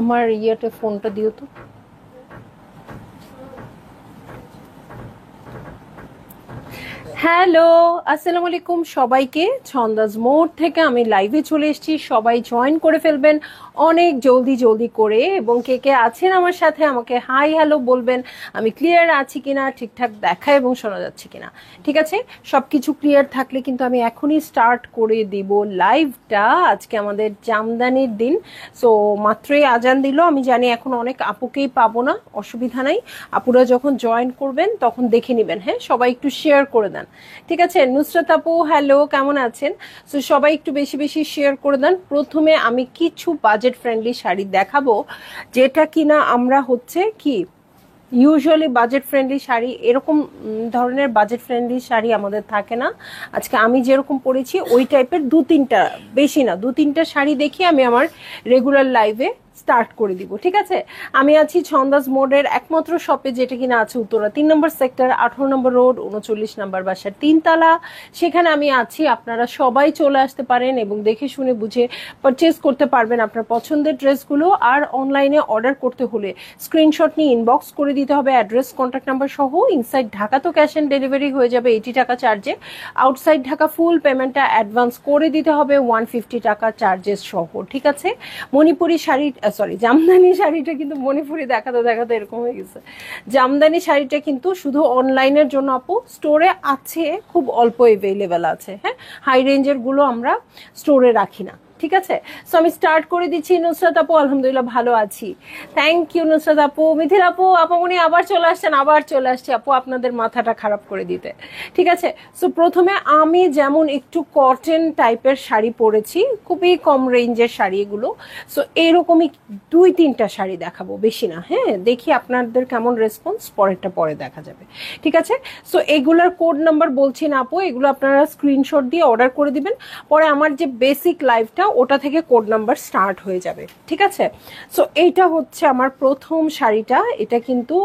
আমার ইয়েতে ফোনটা দিও তো। হ্যালো, আসসালামু আলাইকুম সবাইকে। ছন্দাজ মোড থেকে আমি লাইভে চলে এসেছি, সবাই জয়েন করে ফেলবেন অনেক জলদি জলদি করে। এবং কে কে আছেন আমার সাথে আমাকে হাই হ্যালো বলবেন, আমি ক্লিয়ার আছি কিনা, ঠিকঠাক দেখা এবং শোনা যাচ্ছে কিনা। ঠিক আছে, সবকিছু ক্লিয়ার থাকলে কিন্তু আমি এখনই স্টার্ট করে দিব লাইভটা। আজকে আমাদের জামদানির দিন, সো মাত্রই আজান দিল। আমি জানি এখন অনেক আপুকেই পাবো না, অসুবিধা নাই, আপুরা যখন জয়েন করবেন তখন দেখে নেবেন। হ্যাঁ, সবাই একটু শেয়ার করে দেন। ঠিক আছে, নুসরাত আপু হ্যালো, কেমন আছেন? সো সবাই একটু বেশি বেশি শেয়ার করে দেন। প্রথমে আমি কিছু বাজেট ফ্রেন্ডলি শাড়ি দেখাবো, যেটা কিনা আমরা হচ্ছে কি ইউজুয়ালি বাজেট ফ্রেন্ডলি শাড়ি, এরকম ধরনের বাজেট ফ্রেন্ডলি শাড়ি আমাদের থাকে না। আজকে আমি যেরকম পরেছি ওই টাইপের দু তিনটা, বেশি না, দু তিনটা শাড়ি দেখিয়ে আমি আমার রেগুলার লাইভে স্টার্ট করে দিব। ঠিক আছে, আমি আছি ছন্দাজ মোডের একমাত্র শপে, যেটা কিনা আছে উত্তরা 3 নম্বর সেক্টর, 18 নম্বর রোড, 39 নম্বর বাসার 3 তলা। সেখানে আমি আছি, আপনারা সবাই চলে আসতে পারেন এবং দেখে শুনে বুঝে পারচেজ করতে পারবেন আপনার পছন্দের ড্রেসগুলো। আর অনলাইনে অর্ডার করতে হলে স্ক্রিনশট নিয়ে ইনবক্স করে দিতে হবে, অ্যাড্রেস কন্ট্যাক্ট নাম্বার সহ। ইনসাইড ঢাকা তো ক্যাশ অন ডেলিভারি হয়ে যাবে 80 টাকা চার্জে, আউটসাইড ঢাকা ফুল পেমেন্টটা অ্যাডভান্স করে দিতে হবে 150 টাকা চার্জেস সহ। ঠিক আছে, মণিপুরি শাড়ি, সরি জামদানি শাড়িটা কিন্তু মণিপুরি দেখাতে দেখাতে এরকম হয়ে গেছে। জামদানি শাড়িটা কিন্তু শুধু অনলাইনের জন্য আপু, স্টোরে আছে খুব অল্প এভেলেবেল আছে। হ্যাঁ, হাই রেঞ্জের গুলো আমরা স্টোরে রাখি না। ঠিক আছে, সো আমি স্টার্ট করে দিচ্ছি। নুসরাত আপু আলহামদুলিল্লাহ ভালো আছি, থ্যাংক ইউ নুসরাত আপু। মিথিল আপু, আপামনি আবার চলে আসছেন, আবার চলে আসছে আপু আপনাদের মাথাটা খারাপ করে দিতে। ঠিক আছে, সো প্রথমে আমি যেমন একটু কটন টাইপের শাড়ি পরেছি, খুবই কম রেঞ্জের শাড়ি এগুলো। সো এইরকমই দুই তিনটা শাড়ি দেখাবো, বেশি না। হ্যাঁ, দেখি আপনাদের কেমন রেসপন্স, পরেরটা পরে দেখা যাবে। ঠিক আছে, সো এগুলোর কোড নাম্বার বলছি না আপু, এগুলো আপনারা স্ক্রিনশট দিয়ে অর্ডার করে দিবেন। পরে আমার যে বেসিক লাইভটা ওটা থেকে কোড নাম্বার স্টার্ট হয়ে যাবে। ঠিক আছে, সো এইটা হচ্ছে আমার প্রথম শাড়িটা। এটা কিন্তু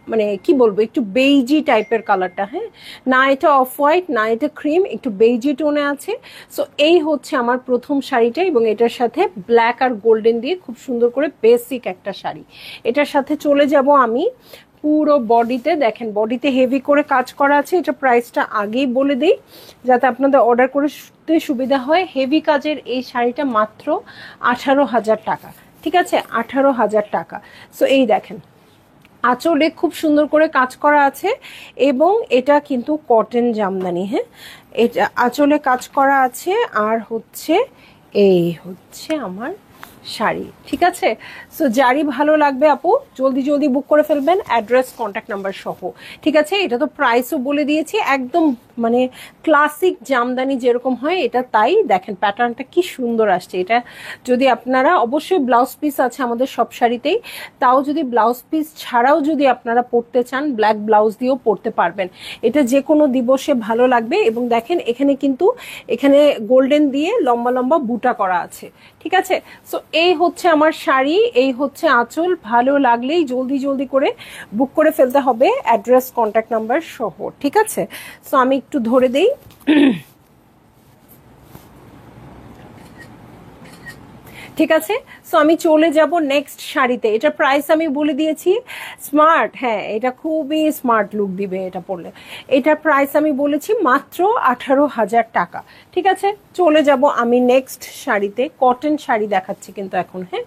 মানে কি বলবো, একটু বেইজি টাইপের কালারটা। হ্যাঁ, না এটা অফ হোয়াইট, না এটা ক্রিম, একটু বেইজি টোনে আছে। সো এই হচ্ছে আমার প্রথম শাড়িটা, এবং এটার সাথে ব্ল্যাক আর গোল্ডেন দিয়ে খুব সুন্দর করে বেসিক একটা শাড়ি। এটার সাথে চলে যাব আমি পুরো বডিতে। দেখেন বডিতে হেভি করে কাজ করা আছে। এটা প্রাইসটা আগেই বলে দিই যাতে আপনাদের অর্ডার করতে সুবিধা হয়। হেভি কাজের এই শাড়িটা মাত্র 18,000 টাকা। ঠিক আছে, 18,000 টাকা। সো এই দেখেন আঁচলে খুব সুন্দর করে কাজ করা আছে, এবং এটা কিন্তু কটন জামদানি। হ্যাঁ, এটা আঁচলে কাজ করা আছে। আর হচ্ছে এই হচ্ছে আমার শাড়ি। ঠিক আছে, সো যারই ভালো লাগবে আপু জলদি জলদি বুক করে ফেলবেন, অ্যাড্রেস কন্ট্যাক্ট নাম্বার সহ। ঠিক আছে, এটা তো প্রাইসও বলে দিয়েছি, একদম মানে ক্লাসিক জামদানি যেরকম হয় এটা তাই। দেখেন প্যাটার্নটা কি সুন্দর আসছে। এটা যদি আপনারা, অবশ্যই ব্লাউজ পিস আছে আমাদের সব শাড়িতেই, তাও যদি ব্লাউজ পিস ছাড়াও যদি আপনারা পরতে চান, ব্ল্যাক ব্লাউজ দিয়েও পরতে পারবেন। এটা যে কোনো দিবসে ভালো লাগবে। এবং দেখেন এখানে কিন্তু এখানে গোল্ডেন দিয়ে লম্বা লম্বা বুটা করা আছে। ঠিক আছে, সো এই হচ্ছে আমার শাড়ি, এই হচ্ছে আঁচল। ভালো লাগলেই জলদি জলদি করে বুক করে ফেলতে হবে, অ্যাড্রেস কন্ট্যাক্ট নাম্বার সহ। ঠিক আছে, সো আমি একটু ধরে দেই। ঠিক আছে, সো আমি চলে যাব নেক্সট শাড়িতে। এটা প্রাইস আমি বলে দিয়েছি, স্মার্ট। হ্যাঁ, এটা খুবই স্মার্ট লুক দিবে এটা পরলে। এটার প্রাইস আমি বলেছি মাত্র 18,000 টাকা। ঠিক আছে, চলে যাব আমি নেক্সট শাড়িতে। কটন শাড়ি দেখাচ্ছি কিন্তু এখন। হ্যাঁ,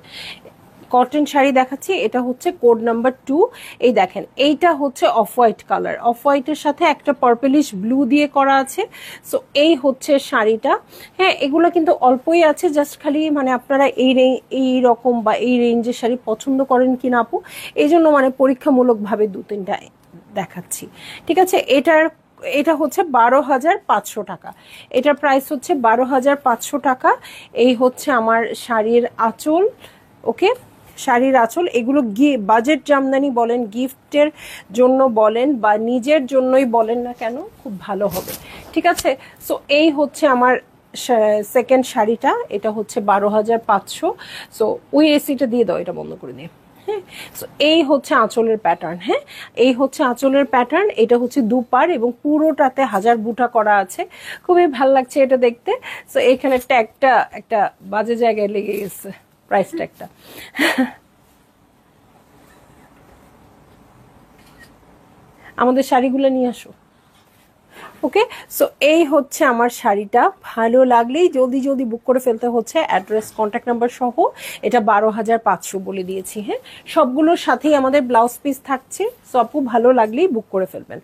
কটন শাড়ি দেখাচ্ছি। এটা হচ্ছে কোড নাম্বার 2। এই দেখেন এইটা হচ্ছে অফ হোয়াইট কালার, অফ হোয়াইটের সাথে একটা পার্পলিশ ব্লু দিয়ে করা আছে। সো এই হচ্ছে শাড়িটা। হ্যাঁ, এগুলো কিন্তু অল্পই আছে, জাস্ট খালি মানে আপনারা এই রকম বা এই রেঞ্জের শাড়ি পছন্দ করেন কিনা আপু, এই জন্য মানে পরীক্ষামূলকভাবে দু তিনটা দেখাচ্ছি। ঠিক আছে, এটা হচ্ছে 12,500 টাকা। এটার প্রাইস হচ্ছে 12,500 টাকা। এই হচ্ছে আমার শাড়ির আঁচল। ওকে, শাড়ির আঁচল। এগুলো বাজেট জামদানি বলেন, গিফটের জন্য বলেন, বা নিজের জন্যই বলেন না কেন, খুব ভালো হবে। ঠিক আছে, সো এই হচ্ছে আমার সেকেন্ড শাড়িটা। এটা হচ্ছে 12,500। সো ওই এসিটা দিয়ে দাও, এটা বন্ধ করে দিয়ে। হ্যাঁ, সো এই হচ্ছে আঁচলের প্যাটার্ন। হ্যাঁ, এই হচ্ছে আঁচলের প্যাটার্ন। এটা হচ্ছে দুপার এবং পুরোটাতে হাজার বুটা করা আছে, খুবই ভাল লাগছে এটা দেখতে। সো এখানে ট্যাগটা একটা বাজে জায়গায় লেগে গেছে, প্রাইস ট্যাগটা। আমাদের শাড়িগুলো নিয়ে আসো। ওকে, সো এই হচ্ছে আমার শাড়িটা। ভালো লাগলেই জলদি জলদি বুক করে ফেলতে হচ্ছে, অ্যাড্রেস কন্ট্যাক্ট নাম্বার সহ। এটা 12,500 বলে দিয়েছি। হ্যাঁ, সবগুলোর সাথেই আমাদের ব্লাউজ পিস থাকছে। সো আপু ভালো লাগলেই বুক করে ফেলবেন।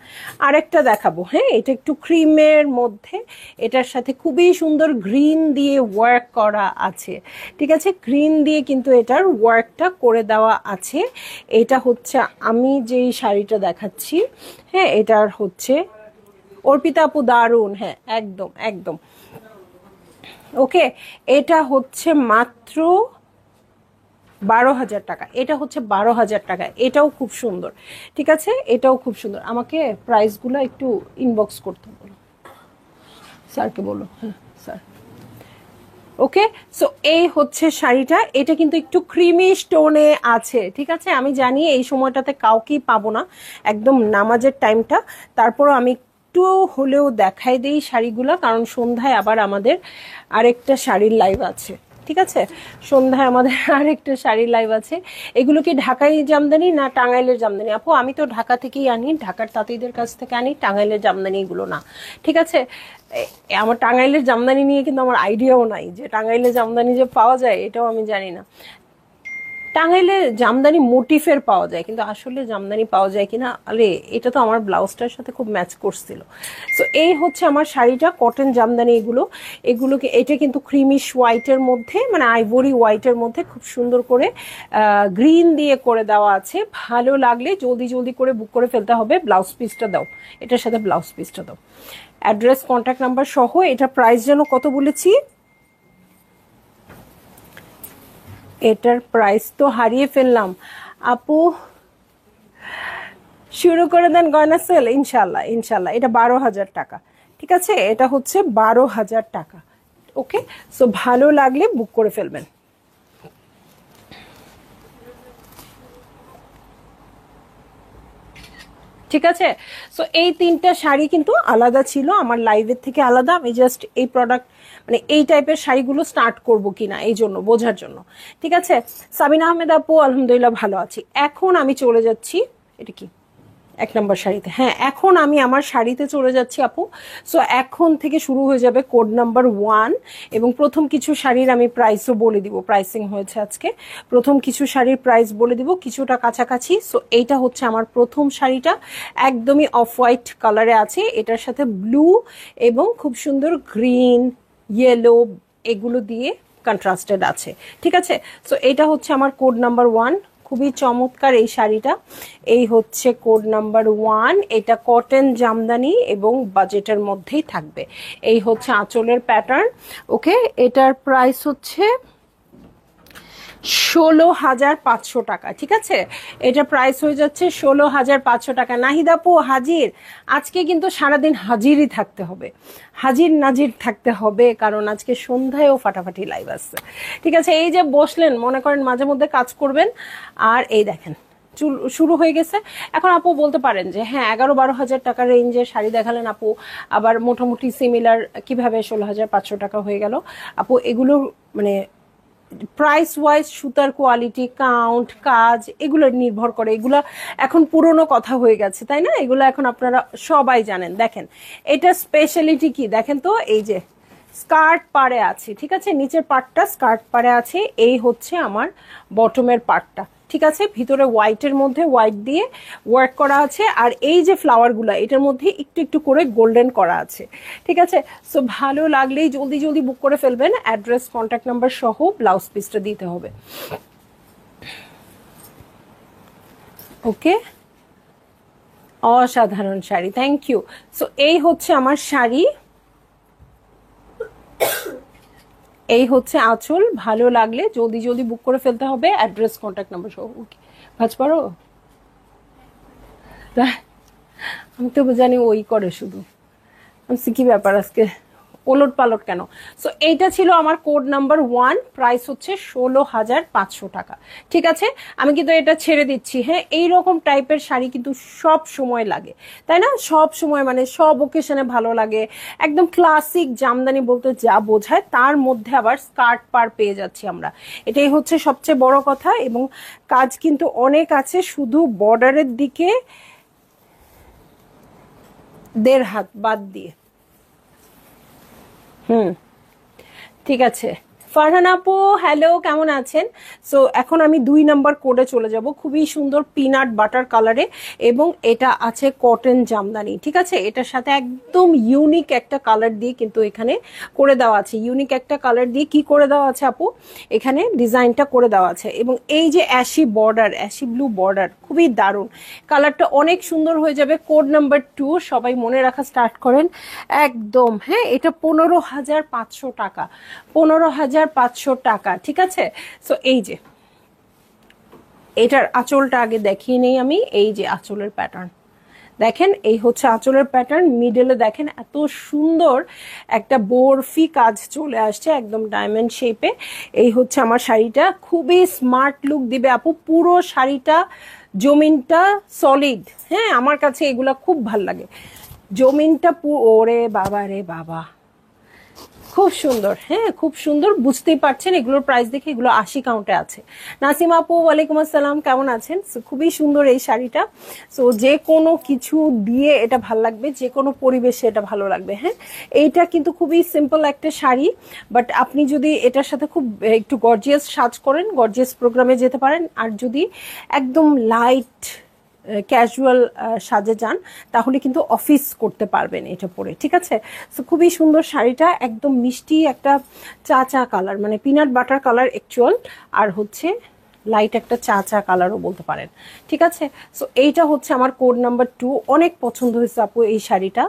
আরেকটা দেখাবো। হ্যাঁ, এটা একটু ক্রিমের মধ্যে, এটার সাথে খুবই সুন্দর গ্রিন দিয়ে ওয়ার্ক করা আছে। ঠিক আছে, গ্রিন দিয়ে কিন্তু এটার ওয়ার্কটা করে দেওয়া আছে। এটা হচ্ছে আমি যেই শাড়িটা দেখাচ্ছি, হ্যাঁ, এটার হচ্ছে অর্পিতা আপু দারুন। হ্যাঁ, একদম একদম। ওকে, এটা হচ্ছে মাত্র 12,000 টাকা। এটা হচ্ছে 12,000 টাকা। এটাও খুব সুন্দর। ঠিক আছে, এটাও খুব সুন্দর। আমাকে প্রাইসগুলো একটু ইনবক্স করতে বলো, স্যারকে বলো। হ্যাঁ স্যার। ওকে, সো এই হচ্ছে শাড়িটা। এটা কিন্তু একটু ক্রিমি স্টোনে আছে। ঠিক আছে, আমি জানি এই সময়টাতে কাউকেই পাবো না, একদম নামাজের টাইমটা। তারপরও আমি একটু হলেও দেখাই দিই শাড়িগুলো, কারণ সন্ধ্যায় আবার আমাদের আরেকটা শাড়ির লাইভ আছে। ঠিক আছে, সন্ধ্যায় আমাদের আরেকটা শাড়ির লাইভ আছে। এগুলো কি ঢাকাই জামদানি না টাঙ্গাইলের জামদানি? আপু আমি তো ঢাকা থেকেই আনি, ঢাকার তাঁতিদের কাছ থেকে আনি, টাঙ্গাইলের জামদানি এগুলো না। ঠিক আছে, আমার টাঙ্গাইলের জামদানি নিয়ে কিন্তু আমার আইডিয়াও নাই যে টাঙ্গাইলের জামদানি যে পাওয়া যায়, এটাও আমি জানি না। টাঙ্গাইলে জামদানি মোটিফের পাওয়া যায়, কিন্তু আসলে জামদানি পাওয়া যায় কিনা, আরে এটা তো আমার ব্লাউজটার সাথে খুব ম্যাচ করছিল। সো এই হচ্ছে আমার শাড়িটা, কটন জামদানি এগুলোকে এটা কিন্তু ক্রিমিশ হোয়াইটের মধ্যে, মানে আইভরি হোয়াইটের মধ্যে খুব সুন্দর করে গ্রিন দিয়ে করে দেওয়া আছে। ভালো লাগলে জলদি জলদি করে বুক করে ফেলতে হবে। ব্লাউজ পিসটা দাও, এটার সাথে ব্লাউজ পিসটা দাও, অ্যাড্রেস কন্ট্যাক্ট নাম্বার সহ। এটা প্রাইস যেন কত বলেছি, এটার প্রাইস তো হারিয়ে ফেললাম আপু। শুরু করে দেন গয়না সেল, ইনশাল্লাহ ইনশাল্লাহ। এটা 12,000 টাকা। ঠিক আছে, এটা হচ্ছে 12,000 টাকা। ওকে, সো ভালো লাগলে বুক করে ফেলবেন। ঠিক আছে, সো এই তিনটা শাড়ি কিন্তু আলাদা ছিল আমার লাইভের থেকে আলাদা। আমি জাস্ট এই প্রোডাক্ট মানে এই টাইপের শাড়িগুলো স্টার্ট করব কিনা এই জন্য, বোঝার জন্য। ঠিক আছে, সাবিনা আহমেদ আপু আলহামদুলিল্লাহ ভালো আছি। এখন আমি চলে যাচ্ছি, এটা কি 1 নম্বর শাড়িতে। হ্যাঁ, এখন আমি আমার শাড়িতে চলে যাচ্ছি আপু। সো এখন থেকে শুরু হয়ে যাবে কোড নাম্বার 1, এবং প্রথম কিছু শাড়ির আমি প্রাইসও বলে দিব। প্রাইসিং হয়েছে আজকে, প্রথম কিছু শাড়ির প্রাইস বলে দিব, কিছুটা কাছাকাছি। সো এইটা হচ্ছে আমার প্রথম শাড়িটা, একদমই অফ হোয়াইট কালারে আছে, এটার সাথে ব্লু এবং খুব সুন্দর গ্রিন, ইয়েলো এগুলো দিয়ে কন্ট্রাস্টেড আছে। ঠিক আছে, সো এটা হচ্ছে আমার কোড নাম্বার 1। খুবই চমৎকার এই শাড়িটা। এই হচ্ছে কোড নাম্বার 1। এটা কটন জামদানি এবং বাজেটের মধ্যেই থাকবে। এই হচ্ছে আঁচলের প্যাটার্ন। ওকে, এটার প্রাইস হচ্ছে 16,500 টাকা। ঠিক আছে, এটা প্রাইস হয়ে যাচ্ছে 16,500 টাকা। নাহিদাপু হাজির, আজকে কিন্তু সারাদিন হাজিরই থাকতে হবে, হাজির নাজির থাকতে হবে, কারণ আজকে সন্ধ্যায়ও ফাটাফাটি লাইভ আসছে। ঠিক আছে, এই যে বসলেন, মনে করেন মাঝে মধ্যে কাজ করবেন, আর এই দেখেন চুল শুরু হয়ে গেছে। এখন আপু বলতে পারেন যে হ্যাঁ 11-12 হাজার টাকার রেঞ্জের শাড়ি দেখালেন আপু, আবার মোটামুটি সিমিলার কিভাবে 16,500 টাকা হয়ে গেল? আপু এগুলো মানে প্রাইস ওয়াইজ সুতার কোয়ালিটি, কাউন্ট, কাজ এগুলো নির্ভর করে। এগুলো এখন পুরনো কথা হয়ে গেছে, তাই না? এগুলো এখন আপনারা সবাই জানেন। দেখেন এটা স্পেশালিটি কি দেখেন তো, এই যে স্কার্ট পাড়ে আছে। ঠিক আছে, নিচের পার্টটা স্কার্ট পাড়ে আছে, এই হচ্ছে আমার বটমের পার্টটা। ঠিক আছে, ভিতরে হোয়াইটের মধ্যে হোয়াইট দিয়ে ওয়ার্ক করা আছে, আর এই যে ফ্লাওয়ারগুলো এটার মধ্যে একটু একটু করে গোল্ডেন করা আছে। ঠিক আছে, সো ভালো লাগলেই জলদি জলদি বুক করে ফেলবেন। অ্যাড্রেস কন্ট্যাক্ট নাম্বার সহ ব্লাউজ পিসটা দিতে হবে। ওকে, অসাধারণ শাড়ি, থ্যাংক ইউ। সো এই হচ্ছে আমার শাড়ি, এই হচ্ছে আঁচল। ভালো লাগলে জলদি জলদি বুক করে ফেলতে হবে, অ্যাড্রেস কন্ট্যাক্ট নাম্বার সহ। ওকে, ভাজ পারো? আমি তো জানি ওই করে শুধু। আমি কি ব্যাপার আজকে ওলট পালট কেন? সো এইটা ছিল আমার কোড নাম্বার 1, প্রাইস হচ্ছে 16,500 টাকা। ঠিক আছে, আমি কিন্তু এটা ছেড়ে দিচ্ছি। হ্যাঁ, এইরকম টাইপের শাড়ি কিন্তু সব সময় লাগে, তাই না? সব সময় মানে সব ওকেশনে ভালো লাগে। একদম ক্লাসিক জামদানি বলতে যা বোঝায়, তার মধ্যে আবার স্কার্ট পার পেয়ে যাচ্ছি আমরা, এটাই হচ্ছে সবচেয়ে বড় কথা। এবং কাজ কিন্তু অনেক আছে, শুধু বর্ডারের দিকে দেড় হাত বাদ দিয়ে। ঠিক আছে। ফারহান আপু হ্যালো, কেমন আছেন? সো এখন আমি 2 নাম্বার কোডে চলে যাব, খুবই সুন্দর পিনাট বাটার কালারে, এবং এটা আছে কটন জামদানি। ঠিক আছে, এটার সাথে একদম ইউনিক একটা কালার দিয়ে কিন্তু এখানে করে দেওয়া আছে। ইউনিক একটা কালার দিয়ে কি করে দেওয়া আছে আপু, এখানে ডিজাইনটা করে দেওয়া আছে, এবং এই যে ashy border, ashy blue border, খুবই দারুণ কালারটা, অনেক সুন্দর হয়ে যাবে। কোড নাম্বার 2 সবাই মনে রাখা স্টার্ট করেন একদম। হ্যাঁ, এটা 15,500 টাকা, 15,500 টাকা। ঠিক আছে, সো এই যে এটার আঁচলটা আগে দেখিয়ে নেই আমি। এই যে আঁচলের প্যাটার্ন দেখেন, এই হচ্ছে আঁচলের প্যাটার্ন। মিডলে দেখেন এত সুন্দর একটা বরফি কাজ চলে আসছে একদম ডায়মন্ড শেপে। এই হচ্ছে আমার শাড়িটা, খুবই স্মার্ট লুক দিবে আপু। পুরো শাড়িটা জমিনটা সলিড। হ্যাঁ, আমার কাছে এগুলা খুব ভাল লাগে। জমিনটা ওরে বাবা রে বাবা, খুব সুন্দর। হ্যাঁ, খুব সুন্দর, বুঝতেই পারছেন এগুলোর প্রাইস দেখে, এগুলো 80 কাউন্টে আছে। নাসিমা আপু ওয়ালাইকুম আসসালাম, কেমন আছেন? খুবই সুন্দর এই শাড়িটা। সো যে কোনো কিছু দিয়ে এটা ভালো লাগবে, যে কোনো পরিবেশে এটা ভালো লাগবে। হ্যাঁ, এইটা কিন্তু খুবই সিম্পল একটা শাড়ি, বাট আপনি যদি এটার সাথে খুব একটু গর্জিয়াস সাজ করেন, গর্জিয়াস প্রোগ্রামে যেতে পারেন। আর যদি একদম লাইট ক্যাজুয়াল সাজে যান, তাহলে কিন্তু অফিস করতে পারবেন এটা পরে। ঠিক আছে, সো খুবই সুন্দর শাড়িটা, একদম মিষ্টি একটা চা চা কালার, মানে পিনাট বাটার কালার অ্যাকচুয়াল, আর হচ্ছে লাইট একটা চা চা কালারও বলতে পারেন। ঠিক আছে, সো এইটা হচ্ছে আমার কোড নাম্বার 2। অনেক পছন্দ হয়েছে আপু এই শাড়িটা,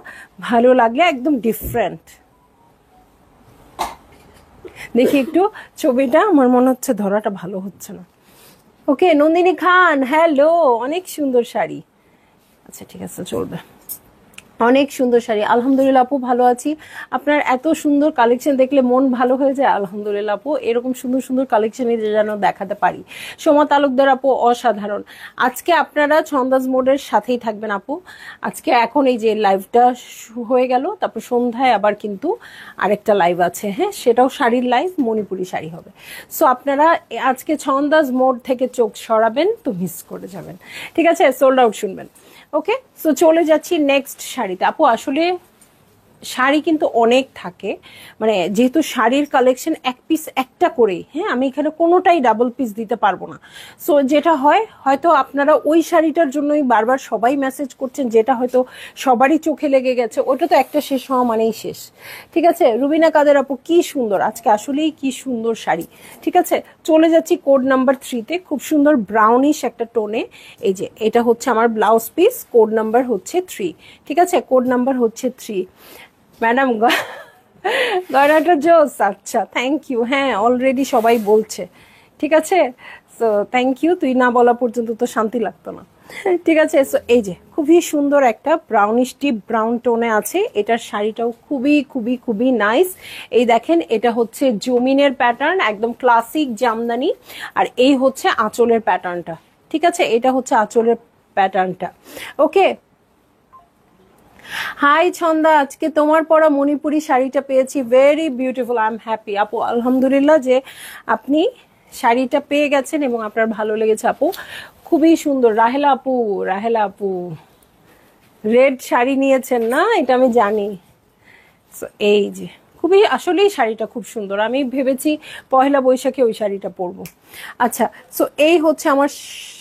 ভালো লাগলে একদম ডিফারেন্ট। দেখি একটু ছবিটা, আমার মনে হচ্ছে ধরাটা ভালো হচ্ছে না। ওকে, নন্দিনী খান হ্যালো, অনেক সুন্দর শাড়ি। আচ্ছা ঠিক আছে, চলবে। অনেক সুন্দর শাড়ি, আলহামদুলিল্লাহ আপু ভালো আছি। আপনার এত সুন্দর কালেকশন দেখলে মন ভালো হয়ে যায়। আলহামদুলিল্লাহ আপু, এরকম সুন্দর সুন্দর কালেকশন যেন দেখাতে পারি। সোমা তালুকদার আপু অসাধারণ। আজকে আপনারা ছন্দাজ মোডের সাথেই থাকবেন আপু। আজকে এখন এই যে লাইভটা হয়ে গেল, তারপর সন্ধ্যায় আবার কিন্তু আরেকটা লাইভ আছে। হ্যাঁ, সেটাও শাড়ির লাইভ, মণিপুরি শাড়ি হবে। সো আপনারা আজকে ছন্দাজ মোড থেকে চোখ সরাবেন তো মিস করে যাবেন। ঠিক আছে, সোল্ড আউট শুনবেন। ওকে, সো চলে যাচ্ছি নেক্সট শাড়িতে আপু। আসলে শাড়ি কিন্তু অনেক থাকে, মানে যেহেতু শাড়ির কালেকশন এক পিস একটা করেই। হ্যাঁ, আমি এখানে কোনোটাই ডাবল পিস দিতে পারবো না। সো যেটা হয়, হয়তো আপনারা ওই শাড়িটার জন্যই বারবার সবাই মেসেজ করছেন, যেটা হয়তো সবারই চোখে লেগে গেছে, ওটা তো একটা শেষ হওয়া মানেই শেষ। ঠিক আছে, রুবিনা কাদের আপু কি সুন্দর, আজকে আসলেই কি সুন্দর শাড়ি। ঠিক আছে, চলে যাচ্ছি কোড নাম্বার 3-তে, খুব সুন্দর ব্রাউনিশ একটা টোনে। এই যে এটা হচ্ছে আমার ব্লাউজ পিস, কোড নাম্বার হচ্ছে 3। ঠিক আছে, কোড নাম্বার হচ্ছে 3। ম্যাডাম গয়নাটা জোস, আচ্ছা থ্যাংক ইউ। হ্যাঁ, অলরেডি সবাই বলছে। ঠিক আছে, সো থ্যাংক ইউ, তুই না বলা পর্যন্ত তো শান্তি লাগতো না। ঠিক আছে, সো এই যে খুবই সুন্দর একটা ব্রাউনিশ ডিপ ব্রাউন টোনে আছে। এটার শাড়িটাও খুবই খুবই খুবই নাইস। এই দেখেন, এটা হচ্ছে জমিনের প্যাটার্ন, একদম ক্লাসিক জামদানি, আর এই হচ্ছে আঁচলের প্যাটার্নটা। ঠিক আছে, এটা হচ্ছে আঁচলের প্যাটার্নটা। ওকে, হাই ছন্দা, আজকে তোমার পরা মণিপুরি শাড়িটা পেয়েছি, very beautiful, I am happy আপু। আলহামদুলিল্লাহ যে আপনি শাড়িটা পেয়ে গেছেন এবং আপনার ভালো লেগেছে আপু, খুবই সুন্দর। রাহেলা আপু, রাহেলা আপু রেড শাড়ি নিয়েছেন না, এটা আমি জানি। এই যে খুবই, আসলেই শাড়িটা খুব সুন্দর। আমি ভেবেছি পয়লা বৈশাখে ওই শাড়িটা পরবো। আচ্ছা, সো এই হচ্ছে আমার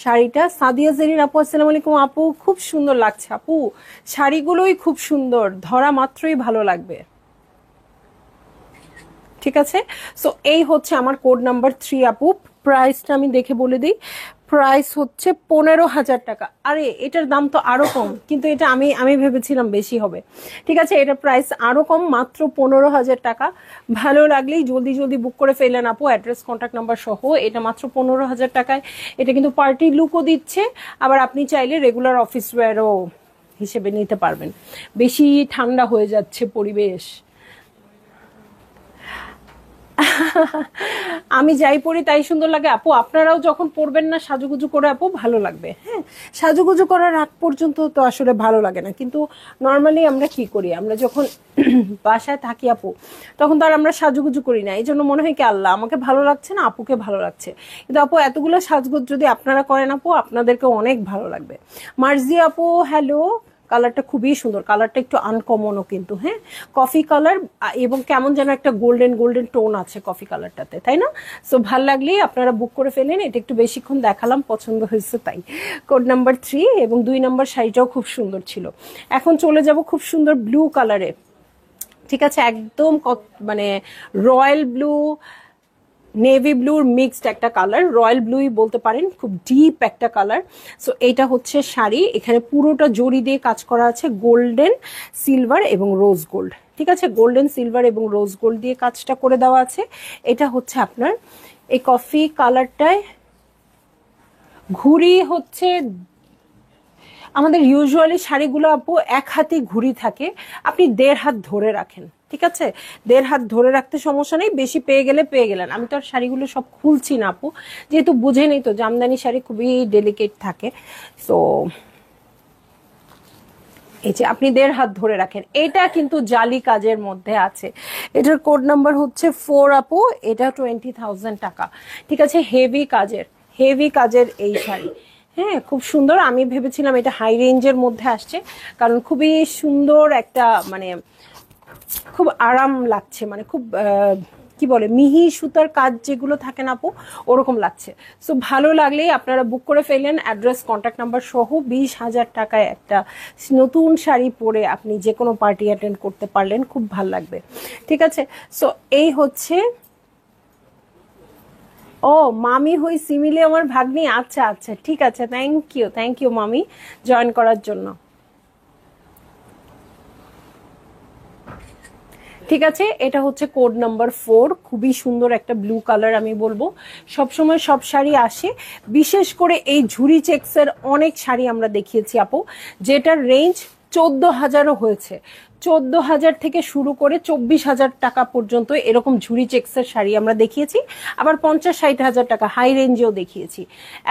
শাড়িটা। সাদিয়া জেরিন আপু আসসালামু আলাইকুম আপু, খুব সুন্দর লাগছে আপু, শাড়িগুলোই খুব সুন্দর, ধরা মাত্রই ভালো লাগবে। ঠিক আছে, সো এই হচ্ছে আমার কোড নাম্বার 3 আপু। প্রাইসটা আমি দেখে বলে দিই, প্রাইস হচ্ছে 15,000 টাকা। আরে এটার দাম তো আরো কম, কিন্তু এটা আমি ভেবেছিলাম বেশি হবে। ঠিক আছে, এটার প্রাইস আরো কম, মাত্র 15,000 টাকা। ভালো লাগলেই জলদি জলদি বুক করে ফেললেন আপু, অ্যাড্রেস কন্ট্যাক্ট নাম্বার সহ। এটা মাত্র 15,000 টাকায়। এটা কিন্তু পার্টি লুকও দিচ্ছে, আবার আপনি চাইলে রেগুলার অফিস ওয়্যারও হিসেবে নিতে পারবেন। বেশি ঠান্ডা হয়ে যাচ্ছে পরিবেশ। আমি যাই পরি তাই সুন্দর লাগে আপু, আপনারাও যখন পরবেন না সাজুগুজু করে আপু, ভালো লাগবে। হ্যাঁ, সাজুগুজু করার আগ পর্যন্ত তো আসলে ভালো লাগে না, কিন্তু নর্মালি আমরা কি করি, আমরা যখন বাসায় থাকি আপু, তখন তো আর আমরা সাজুগুজু করি না। এই জন্য মনে হয় কি, আল্লাহ আমাকে ভালো লাগছে না, আপুকে ভালো লাগছে। কিন্তু আপু এতগুলো সাজগুজ যদি আপনারা করেন আপু, আপনাদেরকে অনেক ভালো লাগবে। মার্জি আপু হ্যালো, কালারটা খুবই সুন্দর, কালারটা একটু আনকমনও কিন্তু, হ্যাঁ কফি কালার এবং কেমন যেন একটা গোল্ডেন গোল্ডেন টোন আছে কফি কালারটাতে, তাই না? সো ভাল লাগলেই আপনারা বুক করে ফেলেন। এটা একটু বেশিক্ষণ দেখালাম, পছন্দ হয়েছে তাই। কোড নাম্বার 3 এবং 2 নম্বর শাড়িটাও খুব সুন্দর ছিল। এখন চলে যাব খুব সুন্দর ব্লু কালারে, ঠিক আছে, একদম মানে রয়্যাল ব্লু নেভি ব্লুর মিক্সড একটা কালার, রয়্যাল ব্লুই বলতে পারেন, খুব ডিপ একটা কালার। সো এইটা হচ্ছে শাড়ি, এখানে পুরোটা জড়ি দিয়ে কাজ করা আছে, গোল্ডেন সিলভার এবং রোজ গোল্ড, ঠিক আছে, গোল্ডেন সিলভার এবং রোজ গোল্ড দিয়ে কাজটা করে দেওয়া আছে। এটা হচ্ছে আপনার এই কফি কালারটায় ঘুড়ি হচ্ছে, আমাদের ইউজুয়ালি শাড়িগুলো আপু এক হাতে ঘুড়ি থাকে, আপনি 1.5 হাত ধরে রাখেন, ঠিক আছে, 1.5 হাত ধরে রাখতে সমস্যা নেই, বেশি পেয়ে গেলে পেয়ে গেলেন। আমি তো আর শাড়িগুলো সব খুলছি না আপু, যেহেতু বুঝে নেই তো জামদানি শাড়ি খুবই ডেলিকেট থাকে। সো এই যে আপনি 1.5 হাত ধরে রাখেন। এটা কিন্তু জালি কাজের মধ্যে আছে, এটার কোড নাম্বার হচ্ছে 4 আপু, এটা 20,000 টাকা, ঠিক আছে, হেভি কাজের এই শাড়ি, হ্যাঁ খুব সুন্দর। আমি ভেবেছিলাম এটা হাই রেঞ্জের মধ্যে আসছে, কারণ খুবই সুন্দর একটা মানে খুব আরাম লাগছে, মানে খুব কি বলে মিহি সুতার কাজ যেগুলো থাকে না আপু, ওরকম লাগছে। সো ভালো লাগলেই আপনারা বুক করে ফেলেন, অ্যাড্রেস কন্ট্যাক্ট নাম্বার সহ। 20,000 টাকায় একটা নতুন শাড়ি পরে আপনি যে কোনো পার্টি অ্যাটেন্ড করতে পারলেন, খুব ভাল লাগবে, ঠিক আছে। সো এই হচ্ছে, ও মামি হই সিমিলি আমার ভাগ্নি, আচ্ছা আচ্ছা ঠিক আছে, থ্যাংক ইউ মামি জয়েন করার জন্য, ঠিক আছে। এটা হচ্ছে কোড নাম্বার 4, খুবই সুন্দর একটা ব্লু কালার। আমি বলবো সবসময় সব শাড়ি আসে, বিশেষ করে এই ঝুরি চেক্সের অনেক শাড়ি আমরা দেখিয়েছি আপু, যেটার রেঞ্জ 14,000ও হয়েছে, 14,000 থেকে শুরু করে 24,000 টাকা পর্যন্ত এরকম ঝুরি চেক্সের শাড়ি আমরা দেখিয়েছি, আবার 50-60,000 টাকা হাই রেঞ্জেও দেখিয়েছি।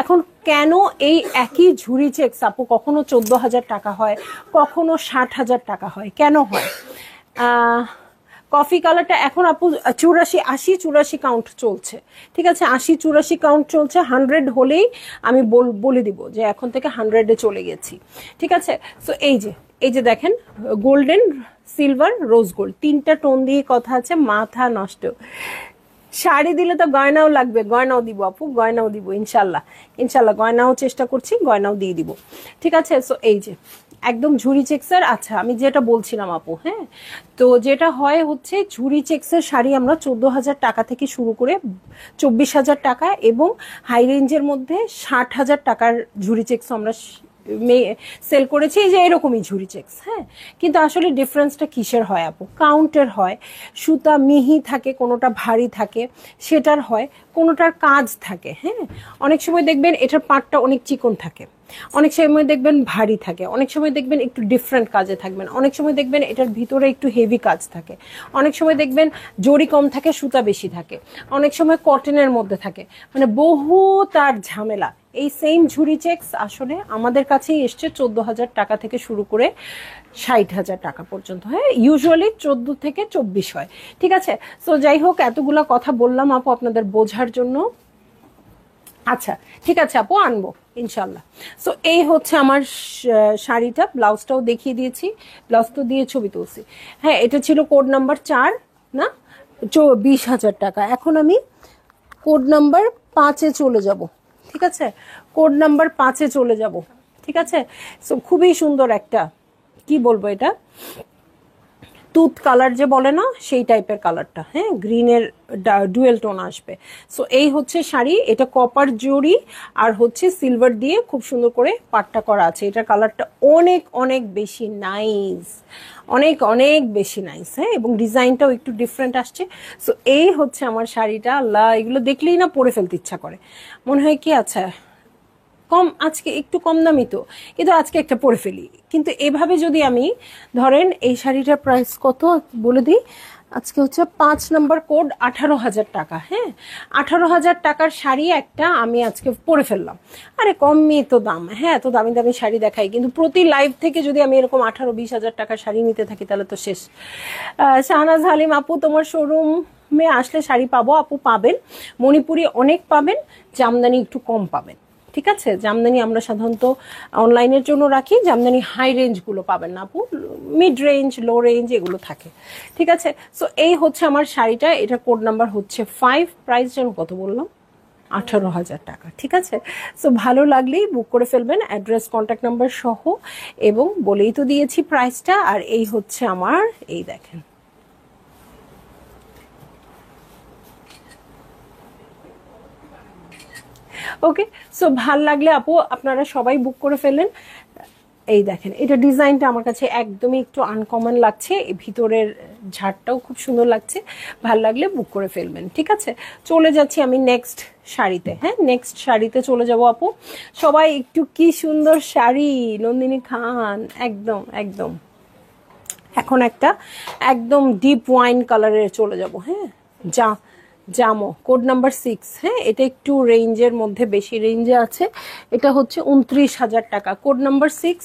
এখন কেন এই একই ঝুরি চেক্স আপু কখনো 14,000 টাকা হয়, কখনো 60,000 টাকা হয়, কেন হয়? কফি কালারটা এখন আপু 84 কাউন্ট চলছে, ঠিক আছে, 84 কাউন্ট চলছে, 100 হলেই আমি বলে দিব যে এখন থেকে 100-এ চলে গেছি, ঠিক আছে। সো এই যে দেখেন গোল্ডেন সিলভার রোজ গোল্ড 3টা টোন দিয়ে কথা আছে, মাথা নষ্ট। শাড়ি দিলে তো গয়নাও লাগবে, গয়নাও দিব আপু, গয়নাও দিব ইনশাল্লাহ, গয়নাও চেষ্টা করছি, গয়নাও দিয়ে দিব, ঠিক আছে। সো এই যে একদম ঝুরি চেক্সের, আচ্ছা আমি যেটা বলছিলাম আপু, হ্যাঁ তো যেটা হয় হচ্ছে ঝুরি চেক্সের শাড়ি আমরা 14,000 টাকা থেকে শুরু করে 24,000 টাকা এবং হাই রেঞ্জের মধ্যে 60,000 টাকার ঝুরি চেক্স আমরা সেল করেছি, এই যে এরকমই ঝুরি চেক্স, হ্যাঁ। কিন্তু আসলে ডিফারেন্সটা কিসের হয় আপু? কাউন্টের হয়, সুতা মিহি থাকে, কোনোটা ভারী থাকে সেটার হয়, কোনোটার কাজ থাকে, হ্যাঁ। অনেক সময় দেখবেন এটার পাটটা অনেক চিকন থাকে, অনেক সময় দেখবেন ভারী থাকে, অনেক সময় দেখবেন একটু ডিফারেন্ট কাজে থাকবেন, অনেক সময় দেখবেন এটার ভিতরে একটু হেভি কাজ থাকে, অনেক সময় দেখবেন জড়ি কম থাকে সুতা বেশি থাকে, অনেক সময় কটনের মধ্যে থাকে, মানে বহু তার ঝামেলা। এই সেম ঝুরি চেক্স আসলে আমাদের কাছেই এসছে 14,000 টাকা থেকে শুরু করে 60,000 টাকা পর্যন্ত, হ্যাঁ ইউজুয়ালি 14 থেকে 24 হয়, ঠিক আছে। সো যাই হোক এতগুলা কথা বললাম আপু আপনাদের বোঝার জন্য, আচ্ছা ঠিক আছে আপু আনবো ইনশাল্লাহ। সো এই হচ্ছে আমার শাড়িটা, ব্লাউজটাও দেখিয়ে দিয়েছি, ব্লাউজ তো দিয়ে ছবি তুলছি, হ্যাঁ এটা ছিল কোড নাম্বার 4 না 20,000 টাকা। এখন আমি কোড নাম্বার 5-এ চলে যাব, ঠিক আছে, কোড নাম্বার 5-এ চলে যাব, ঠিক আছে। সো খুবই সুন্দর একটা কি বলবো, এটা তুত কালার যে বলে না সেই টাইপের কালারটা, হ্যাঁ গ্রিনের ডুয়েল টোন আসবে। সো এই হচ্ছে শাড়ি, এটা কপার জড়ি আর হচ্ছে সিলভার দিয়ে খুব সুন্দর করে পাটটা করা আছে, এটার কালারটা অনেক অনেক বেশি নাইস, অনেক বেশি নাইস, হ্যাঁ এবং ডিজাইনটাও একটু ডিফারেন্ট আসছে। সো এই হচ্ছে আমার শাড়িটা, আল্লাহ এগুলো দেখলেই না পরে ফেলতে ইচ্ছা করে, মনে হয় কি আচ্ছা কম, আজকে একটু কম দামি তো, কিন্তু আজকে একটা পরে ফেলি। কিন্তু এভাবে যদি আমি ধরেন এই শাড়িটার প্রাইস কত বলে দিই, আজকে হচ্ছে 5 নম্বর কোড 18,000 টাকা, হ্যাঁ 18,000 টাকার শাড়ি একটা আমি আজকে পরে ফেললাম, আরে কমই তো দাম, হ্যাঁ এত দামি দামি শাড়ি দেখাই, কিন্তু প্রতি লাইভ থেকে যদি আমি এরকম 18-20,000 টাকার শাড়ি নিতে থাকি তাহলে তো শেষ। শাহনাজ হালিম আপু তোমার শোরুমে আসলে শাড়ি পাবো আপু, পাবেন মণিপুরি অনেক পাবেন, জামদানি একটু কম পাবেন, ঠিক আছে, জামদানি আমরা সাধারণত অনলাইনের জন্য রাখি, জামদানি হাই রেঞ্জগুলো পাবেন না আপু, মিড রেঞ্জ লো রেঞ্জ এগুলো থাকে। ঠিক আছে, সো এই হচ্ছে আমার শাড়িটা, এটা কোড নাম্বার হচ্ছে 5, প্রাইস যেন কত বললাম, 18,000 টাকা। ঠিক আছে, সো ভালো লাগলেই বুক করে ফেলবেন, অ্যাড্রেস কন্ট্যাক্ট নাম্বার সহ, এবং বলেই তো দিয়েছি প্রাইসটা। আর এই হচ্ছে আমার, এই দেখেন, ওকে। সো ভাল লাগলে আপু আপনারা সবাই বুক করে ফেললেন। এই দেখেন, এটা ডিজাইনটা আমার কাছে একদমই একটু আনকমন লাগছে, ভিতরের ঝাড়টাও খুব সুন্দর লাগছে। ভাল লাগলে বুক করে ফেলবেন। ঠিক আছে, চলে যাচ্ছি আমি নেক্সট শাড়িতে। হ্যাঁ, নেক্সট শাড়িতে চলে যাব আপু। সবাই একটু, কি সুন্দর শাড়ি নন্দিনী খান, একদম একদম। এখন একটা একদম ডিপ ওয়াইন কালারের চলে যাব। হ্যাঁ, জামো কোড নাম্বার 6। হ্যাঁ, এটা একটু রেঞ্জের মধ্যে, বেশি রেঞ্জে আছে। এটা হচ্ছে 29,000 টাকা, কোড নাম্বার 6,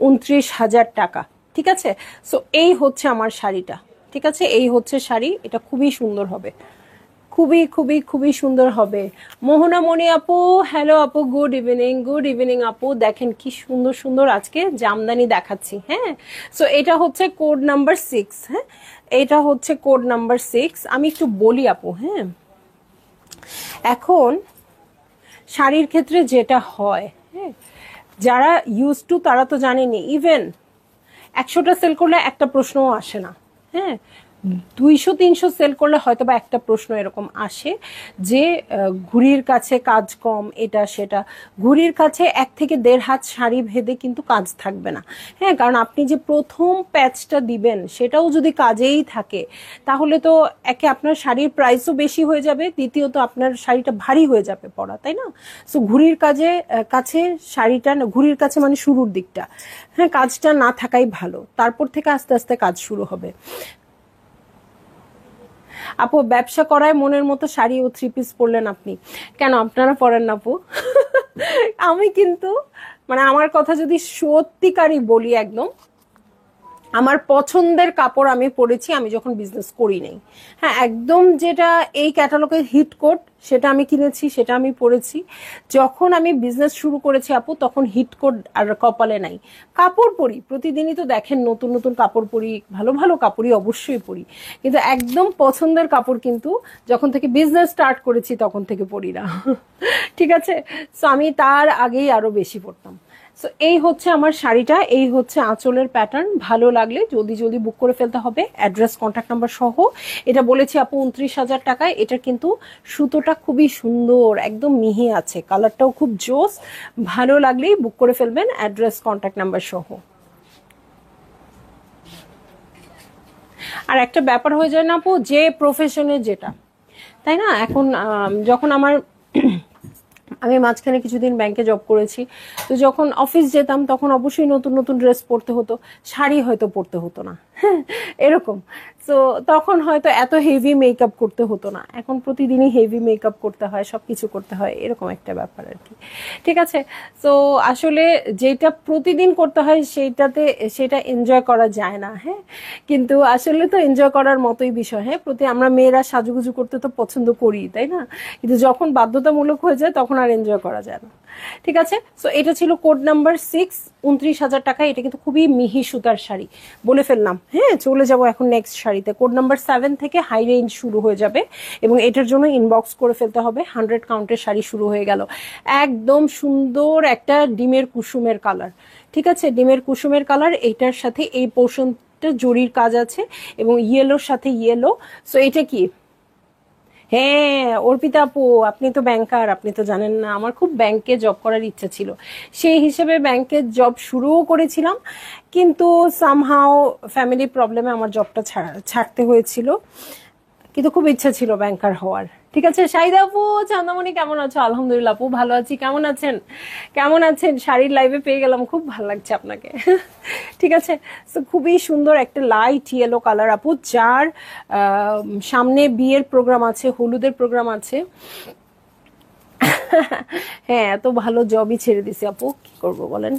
29,000 টাকা। ঠিক আছে, সো এই হচ্ছে আমার শাড়িটা। ঠিক আছে, এই হচ্ছে শাড়ি, এটা খুবই সুন্দর হবে, খুবই খুবই খুবই সুন্দর হবে। মোহনা মণি আপু, হ্যালো আপু, গুড ইভিনিং। গুড ইভিনিং আপু, দেখেন কি সুন্দর সুন্দর আজকে জামদানি দেখাচ্ছি। হ্যাঁ, সো এটা হচ্ছে কোড নাম্বার 6। হ্যাঁ, এটা হচ্ছে কোড নাম্বার 6। আমি একটু বলি আপু, হ্যাঁ, এখন শাড়ির ক্ষেত্রে যেটা হয়, হ্যাঁ, যারা ইউজ টু তারা তো জানেনি, ইভেন 100টা সেল করলে একটা প্রশ্নও আসে না। হ্যাঁ, 200-300 সেল করলে হয়তো বা একটা প্রশ্ন এরকম আসে যে ঘুড়ির কাছে কাজ কম, এটা সেটা। ঘুড়ির কাছে 1 থেকে 1.5 হাত শাড়ি ভেদে কিন্তু কাজ থাকবে না। হ্যাঁ, কারণ আপনি যে প্রথম প্যাচটা দিবেন সেটাও যদি কাজেই থাকে, তাহলে তো একে আপনার শাড়ির প্রাইসও বেশি হয়ে যাবে, দ্বিতীয়ত আপনার শাড়িটা ভারী হয়ে যাবে পরা, তাই না? সো ঘুড়ির কাছে শাড়িটা, ঘুড়ির কাছে মানে শুরুর দিকটা, হ্যাঁ, কাজটা না থাকাই ভালো, তারপর থেকে আস্তে আস্তে কাজ শুরু হবে। আপু, ব্যবসা করায় মনের মতো শাড়ি ও 3 পিস পরলেন আপনি, কেন আপনারা পরেন না আপু? আমি কিন্তু, মানে আমার কথা যদি সত্যিকারই বলি, একদম আমার পছন্দের কাপড় আমি পরেছি আমি যখন বিজনেস করি নাই। হ্যাঁ, একদম যেটা এই ক্যাটালগের হিট কোট সেটা আমি কিনেছি, সেটা আমি পরেছি। যখন আমি বিজনেস শুরু করেছি আপু, তখন হিট কোট আর কপালে নাই। কাপড় পরি প্রতিদিনই, তো দেখেন নতুন নতুন কাপড় পরি, ভালো ভালো কাপড়ই অবশ্যই পরি, কিন্তু একদম পছন্দের কাপড় কিন্তু যখন থেকে বিজনেস স্টার্ট করেছি তখন থেকে পরি না। ঠিক আছে, সো আমি তার আগেই আরো বেশি পরতাম। সো এই হচ্ছে আমার শাড়িটা, এই হচ্ছে আঁচলের প্যাটার্ন। ভালো লাগলে জলদি জলদি বুক করে ফেলতে হবে, অ্যাড্রেস কন্ট্যাক্ট নাম্বার সহ। এটা বলেছি আপু 29,000 টাকায়। এটা কিন্তু সুতোটা খুবই সুন্দর, একদম মিহি আছে, কালারটাও খুব জোস। ভালো লাগলেই বুক করে ফেলবেন, অ্যাড্রেস কন্ট্যাক্ট নাম্বার সহ। আর একটা ব্যাপার হয়ে যায় না আপু, যে প্রফেশনে যেটা, তাই না? এখন যখন আমি মাঝখানে কিছুদিন ব্যাংকে জব করেছি, তো যখন অফিস যেতাম তখন অবশ্যই নতুন নতুন ড্রেস পরতে হতো, শাড়ি হয়তো পরতে হতো না, এরকম। সো তখন হয়তো এত হেভি মেকআপ করতে হতো না, এখন প্রতিদিনই হেভি মেকআপ করতে হয়, সবকিছু করতে হয়, এরকম একটা ব্যাপার আর কি। ঠিক আছে, সো আসলে যেটা প্রতিদিন করতে হয় সেটা এনজয় করা যায় না। হ্যাঁ, কিন্তু আসলে তো এনজয় করার মতোই বিষয়। হ্যাঁ, আমরা মেয়েরা সাজুগুজু করতে তো পছন্দ করি, তাই না? কিন্তু যখন বাধ্যতামূলক হয়ে যায় তখন আর এনজয় করা যায় না। ঠিক আছে, সো এটা ছিল কোড নাম্বার 6, 29,000 টাকা। এটা কিন্তু খুবই মিহি সুতার শাড়ি, বলে ফেললাম। হ্যাঁ, চলে যাব এখন নেক্সট শাড়িতে। কোড নাম্বার 7 থেকে হাই রেঞ্জ শুরু হয়ে যাবে, এবং এটার জন্য ইনবক্স করে ফেলতে হবে। 100 কাউন্টের শাড়ি শুরু হয়ে গেল। একদম সুন্দর একটা ডিমের কুসুমের কালার। ঠিক আছে, ডিমের কুসুমের কালার, এইটার সাথে এই পোর্শনটা জরির কাজ আছে, এবং ইয়েলোর সাথে ইয়েলো। সো এটা কি, হ্যাঁ অর্পিতা আপু, আপনি তো ব্যাংকার, আপনি তো জানেন না, আমার খুব ব্যাংকে জব করার ইচ্ছা ছিল। সেই হিসেবে ব্যাংকে জব শুরুও করেছিলাম, কিন্তু সামহাও ফ্যামিলি প্রবলেমে আমার জবটা ছাড়তে হয়েছিল, কিন্তু খুব ইচ্ছা ছিল ব্যাংকার হওয়ার। ঠিক আছে, শাহিদা আপু, চান্দামণি কেমন আছো? আলহামদুলিল্লাহ আপু, ভালো আছি। কেমন আছেন? কেমন আছেন? শাড়ির লাইভে পেয়ে গেলাম, খুব ভালো লাগছে আপনাকে। ঠিক আছে, তো খুবই সুন্দর একটা লাইট ইয়েলো কালার আপু, যার সামনে বিয়ের প্রোগ্রাম আছে, হলুদের প্রোগ্রাম আছে। হ্যাঁ, এত ভালো জবই ছেড়ে দিছি আপু, কি করব বলেন,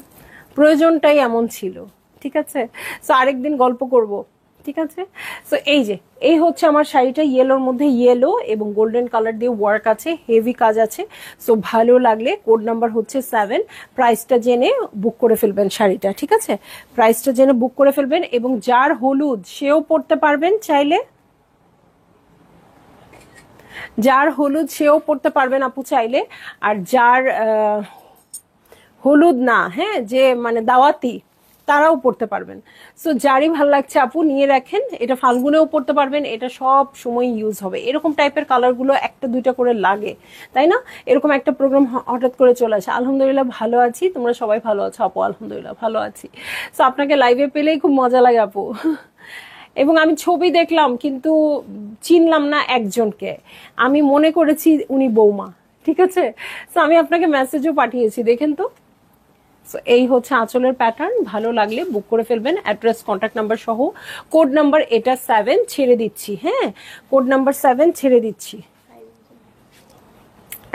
প্রয়োজনটাই এমন ছিল। ঠিক আছে, তো আরেকদিন গল্প করব ঠিক আছে। সো এই হচ্ছে আমার শাড়িটা, ইয়েলোর মধ্যে ইয়েলো এবং গোল্ডেন কালার দিয়ে ওয়ার্ক আছে, হেভি কাজ আছে। সো ভালো লাগলে কোড নাম্বার হচ্ছে 7, প্রাইসটা জেনে বুক করে ফেলবেন শাড়িটা, ঠিক আছে? প্রাইসটা জেনে বুক করে ফেলবেন, এবং যার হলুদ সেও পরতে পারবেন চাইলে, যার হলুদ সেও পরতে পারবেন আপু চাইলে। আর যার হলুদ না, হ্যাঁ, যে মানে দাওয়াতি, তারাও পড়তে পারবেন। সো যারই ভাল লাগছে আপু নিয়ে রাখেন, এটা ফাল্গুনেও পড়তে পারবেন, এটা সব সময় ইউজ হবে। এরকম টাইপের কালারগুলো একটা দুইটা করে লাগে, তাই না? এরকম একটা প্রোগ্রাম হঠাৎ করে চলে আসে। আলহামদুলিল্লাহ ভালো আছি, তোমরা সবাই ভালো আছো আপু? আলহামদুলিল্লাহ ভালো আছি। সো আপনাকে লাইভে পেলেই খুব মজা লাগে আপু। এবং আমি ছবি দেখলাম কিন্তু চিনলাম না একজনকে, আমি মনে করেছি উনি বৌমা, ঠিক আছে? সো আমি আপনাকে মেসেজও পাঠিয়েছি, দেখেন তো। সো এই হচ্ছে আঁচলের প্যাটার্ন, ভালো লাগলে বুক করে ফেলবেন, অ্যাড্রেস কন্ট্যাক্ট নাম্বার সহ। কোড নাম্বার এটা 7 ছেড়ে দিচ্ছি, হ্যাঁ, কোড নাম্বার 7 ছেড়ে দিচ্ছি।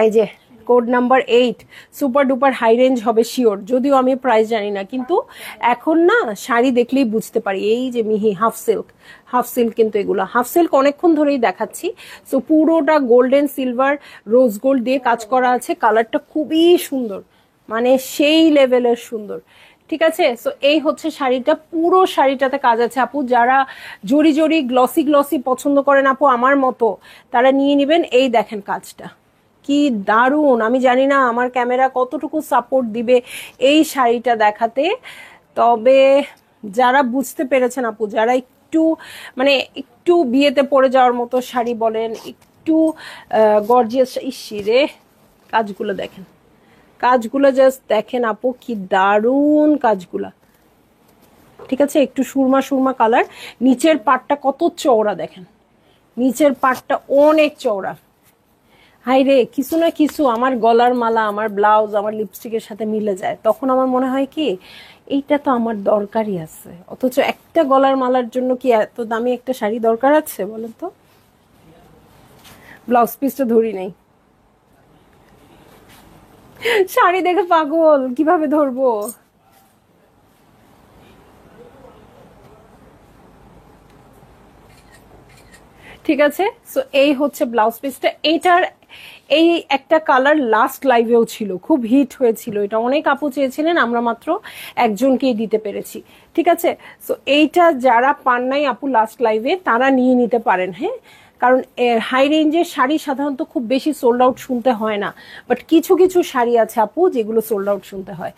এই যে code number 8 super duper high range হবে শিওর, যদিও আমি প্রাইস জানি না, কিন্তু এখন না শাড়ি দেখলেই বুঝতে পারি। এই যে মিহি হাফ সিল্ক, কিন্তু এগুলো হাফ সিল্ক অনেকক্ষণ ধরেই দেখাচ্ছি। সো পুরোটা গোল্ডেন সিলভার রোজ গোল্ড দিয়ে কাজ করা আছে, কালারটা খুবই সুন্দর, মানে সেই লেভেলের সুন্দর, ঠিক আছে? সো এই হচ্ছে শাড়িটা, পুরো শাড়িটাতে কাজ আছে আপু। যারা জরি জরি গ্লসি গ্লসি পছন্দ করেন আপু আমার মতো, তারা নিয়ে নেবেন। এই দেখেন কাজটা কি দারুণ, আমি জানি না আমার ক্যামেরা কতটুকু সাপোর্ট দিবে এই শাড়িটা দেখাতে, তবে যারা বুঝতে পেরেছেন আপু, যারা একটু মানে একটু বিয়েতে পরে যাওয়ার মতো শাড়ি বলেন, একটু গর্জিয়াস, ইসিরে কাজগুলো দেখেন, কাজগুলো জাস্ট দেখেন আপু, কি দারুণ কাজগুলা, ঠিক আছে? একটু সুরমা সুরমা কালার, নিচের পাটটা কত চওড়া দেখেন, নিচের পাটটা অনেক চওড়া। হাই রে, কিছু না কিছু আমার গলার মালা, আমার ব্লাউজ, আমার লিপস্টিকের সাথে মিলে যায়, তখন আমার মনে হয় কি এইটা তো আমার দরকারই আছে। অথচ একটা গলার মালার জন্য কি এত দামি একটা শাড়ি দরকার আছে বলেন তো? ব্লাউজ পিসটা ধরি নাই, শাড়ি দেখে পাগল, কিভাবে ধরবো? ঠিক আছে। সো এই হচ্ছে ব্লাউজ পিসটা। এইটার এই একটা কালার লাস্ট লাইভেও ছিল, খুব হিট হয়েছিল, এটা অনেক আপু চেয়েছিলেন, আমরা মাত্র একজনকেই দিতে পেরেছি, ঠিক আছে? সো এইটা যারা পান নাই আপু লাস্ট লাইভে, তারা নিয়ে নিতে পারেন, হ্যাঁ, কারণ হাই রেঞ্জের শাড়ি সাধারণত খুব বেশি সোল্ড আউট শুনতে হয় না, বাট কিছু কিছু শাড়ি আছে আপু যেগুলো সোল্ড আউট শুনতে হয়।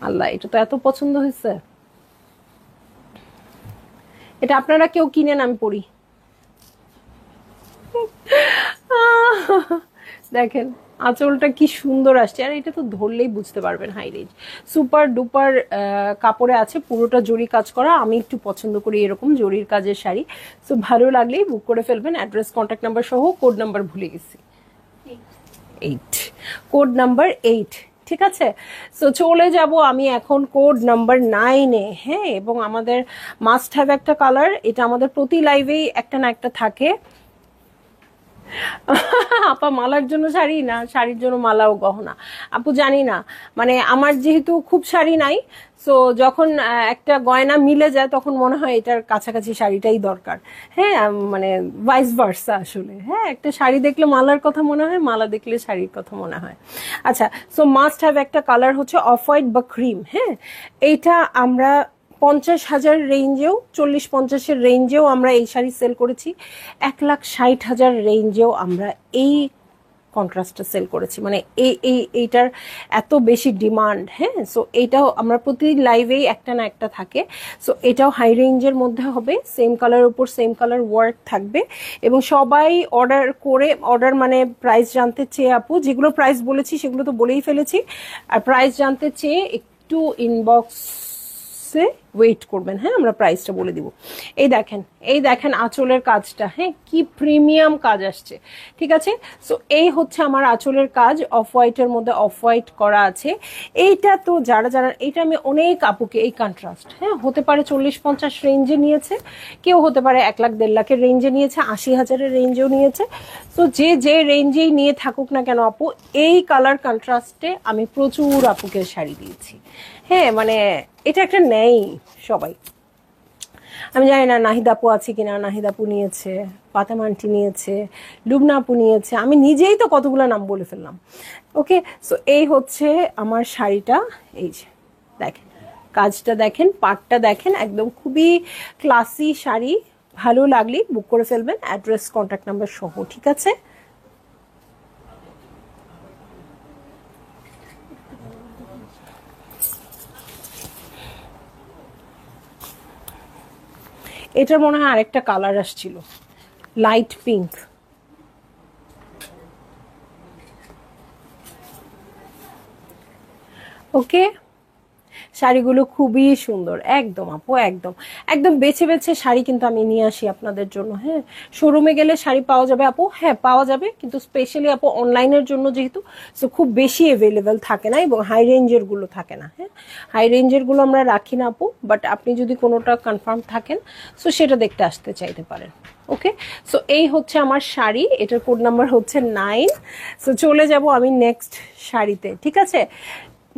আল্লাহ, এটা তো এত পছন্দ হয়েছে, এটা আপনারা কেউ কিনেন, আমি পড়ি। দেখেন আঁচলটা কি সুন্দর আসছে, আর এটা তো ধরলেই বুঝতে পারবেন হাই রেঞ্জ, সুপার ডুপার কাপড়ে আছে, পুরোটা জরি কাজ করা। আমি একটু পছন্দ করি এরকম জরির কাজের শাড়ি। সো ভালো লাগলেই বুক করে ফেলবেন, অ্যাড্রেস কন্ট্যাক্ট নাম্বার সহ। কোড নাম্বার ভুলে গেছি, 8, কোড নাম্বার 8, ঠিক আছে? সো চলে যাব আমি এখন কোড নাম্বার 9-এ, হ্যাঁ, এবং আমাদের মাস্ট হ্যাভ একটা কালার, এটা আমাদের প্রতি লাইভেই একটা না একটা থাকে। আপা মালার জন্য শাড়ি না, শাড়ির জন্য মালা ও গহনা আপু জানি না, মানে আমার যেহেতু খুব শাড়ি নাই, সো যখন একটা গয়না মিলে যায় তখন মনে হয় এটার কাছাকাছি শাড়িটাই দরকার, হ্যাঁ, মানে ভাইস ভার্সা আসলে, হ্যাঁ, একটা শাড়ি দেখলে মালার কথা মনে হয়, মালা দেখলে শাড়ির কথা মনে হয়। আচ্ছা, সো মাস্ট হ্যাভ একটা কালার হচ্ছে অফ হোয়াইট বা ক্রিম, হ্যাঁ, এইটা আমরা 50,000 রেঞ্জেও, 40-50-এর রেঞ্জেও আমরা এই শাড়ি সেল করেছি, 1,60,000 রেঞ্জেও আমরা এই কন্ট্রাস্টটা সেল করেছি, মানে এইটার এত বেশি ডিমান্ড, হ্যাঁ। সো এইটাও আমরা প্রতি লাইভেই একটা না একটা থাকে। সো এটাও হাই রেঞ্জের মধ্যে হবে, সেম কালারের উপর সেম কালার ওয়ার্ক থাকবে, এবং সবাই অর্ডার মানে প্রাইস জানতে চেয়ে আপু, যেগুলো প্রাইস বলেছি সেগুলো তো বলেই ফেলেছি, আর প্রাইস জানতে চেয়ে একটু ইনবক্স ওয়েট করবেন, হ্যাঁ, আমরা প্রাইসটা বলে দিব। এই দেখেন আঁচলের কাজটা, হ্যাঁ, কি প্রিমিয়াম কাজ আসছে, ঠিক আছে? সো এই হচ্ছে আমার আঁচলের কাজ, অফ হোয়াইটের মধ্যে অফ হোয়াইট করা আছে। এইটা তো যারা এইটা আমি অনেক আপুকে, এই কন্ট্রাস্ট, হ্যাঁ, হতে পারে 40-50 রেঞ্জে নিয়েছে, কেউ হতে পারে 1,00,000-1,50,000 রেঞ্জে নিয়েছে, 80,000-এর রেঞ্জেও নিয়েছে। সো যে রেঞ্জেই নিয়ে থাকুক না কেন আপু, এই কালার কন্ট্রাস্টে আমি প্রচুর আপুকে শাড়ি দিয়েছি, হ্যাঁ, মানে এটা একটা নেই সবাই, আমি জানি না নাহিদ আপু আছে কিনা, নাহিদ আপু নিয়েছে, ফাতেমা আন্টি নিয়েছে, লুবনা আপু নিয়েছে, আমি নিজেই তো কতগুলো নাম বলে ফেললাম। ওকে, সো এই হচ্ছে আমার শাড়িটা। এই যে দেখেন কাজটা দেখেন, পাটটা দেখেন, একদম খুবই ক্লাসি শাড়ি। ভালো লাগলে বুক করে ফেলবেন, অ্যাড্রেস কন্ট্যাক্ট নাম্বার সহ, ঠিক আছে? এটার মনে হয় আরেকটা কালার আসছিল, লাইট পিঙ্ক। ওকে, শাড়িগুলো খুবই সুন্দর, একদম আপু, একদম একদম বেছে বেছে শাড়ি কিন্তু আমি নিয়ে আসি আপনাদের জন্য। হ্যাঁ, শোরুমে গেলে শাড়ি পাওয়া যাবে আপু, হ্যাঁ পাওয়া যাবে, কিন্তু স্পেশালি আপু অনলাইনের জন্য যেহেতু, সো খুব বেশি অ্যাভেলেবেল থাকে না এবং হাই রেঞ্জের গুলো থাকে না। হ্যাঁ, হাই রেঞ্জের গুলো আমরা রাখি না আপু, বাট আপনি যদি কোনোটা কনফার্ম থাকেন সো সেটা দেখতে আসতে চাইতে পারেন। ওকে, সো এই হচ্ছে আমার শাড়ি, এটার কোড নাম্বার হচ্ছে 9। সো চলে যাব আমি নেক্সট শাড়িতে, ঠিক আছে?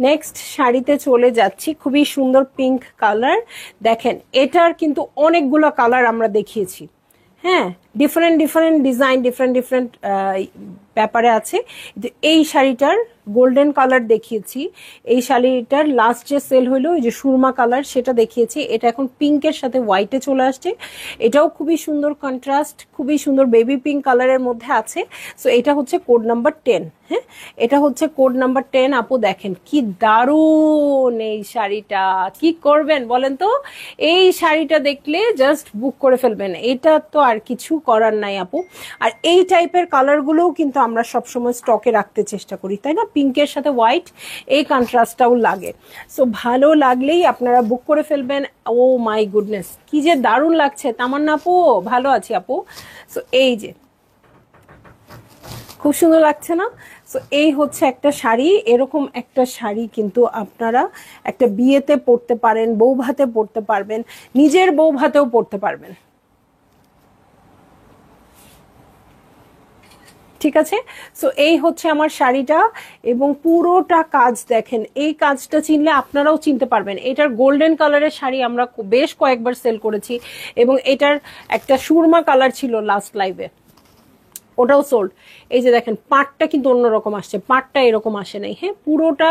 নেক্সট শাড়িতে চলে যাচ্ছি, খুবই সুন্দর পিঙ্ক কালার। দেখেন এটার কিন্তু অনেকগুলো কালার আমরা দেখিয়েছি। হ্যাঁ, different different design, different different ব্যাপারে আছে। এই শাড়িটার গোল্ডেন কালার দেখিয়েছি, এই শাড়িটার লাস্ট যে সেল হইলো ওই যে সুরমা কালার সেটা দেখিয়েছি, এটা এখন পিঙ্কের সাথে হোয়াইটে চলে আসছে। এটাও খুবই সুন্দর কন্ট্রাস্ট, খুবই সুন্দর বেবি পিঙ্ক কালারের মধ্যে আছে। সো এটা হচ্ছে কোড নাম্বার 10। হ্যাঁ, এটা হচ্ছে কোড নাম্বার 10। আপু দেখেন কি দারুণ এই শাড়িটা, কি করবেন বলেন তো? এই শাড়িটা দেখলে জাস্ট বুক করে ফেলবেন, এটা তো আর কিছু করার নাই আপু। আর এই টাইপের কালারগুলোও কিন্তু আমরা সবসময় স্টকে রাখতে চেষ্টা করি, তাই না? পিঙ্কের সাথে হোয়াইট, এই কন্ট্রাস্টটাও লাগে। সো ভালো লাগলেই আপনারা বুক করে ফেলবেন। ও মাই গুডনেস, কি যে দারুণ লাগছে। তামান্না আপু, ভালো আছি আপু। সো এই যে খুব সুন্দর লাগছে না? সো এই হচ্ছে একটা শাড়ি, এরকম একটা শাড়ি কিন্তু আপনারা একটা বিয়েতে পরতে পারেন, বউ ভাতে পরতে পারবেন, নিজের বউ ভাতেও পরতে পারবেন, ঠিক আছে? সো এই হচ্ছে আমার শাড়িটা এবং পুরোটা কাজ দেখেন, এই কাজটা চিনলে আপনারাও চিনতে পারবেন। এটার গোল্ডেন কালারের শাড়ি আমরা বেশ কয়েকবার সেল করেছি এবং এটার একটা সুরমা কালার ছিল লাস্ট লাইভে, ওটাও সোল্ড। এই যে দেখেন পাটটা কিন্তু অন্যরকম আসছে, পাটটা এরকম আসে নাই। হ্যাঁ, পুরোটা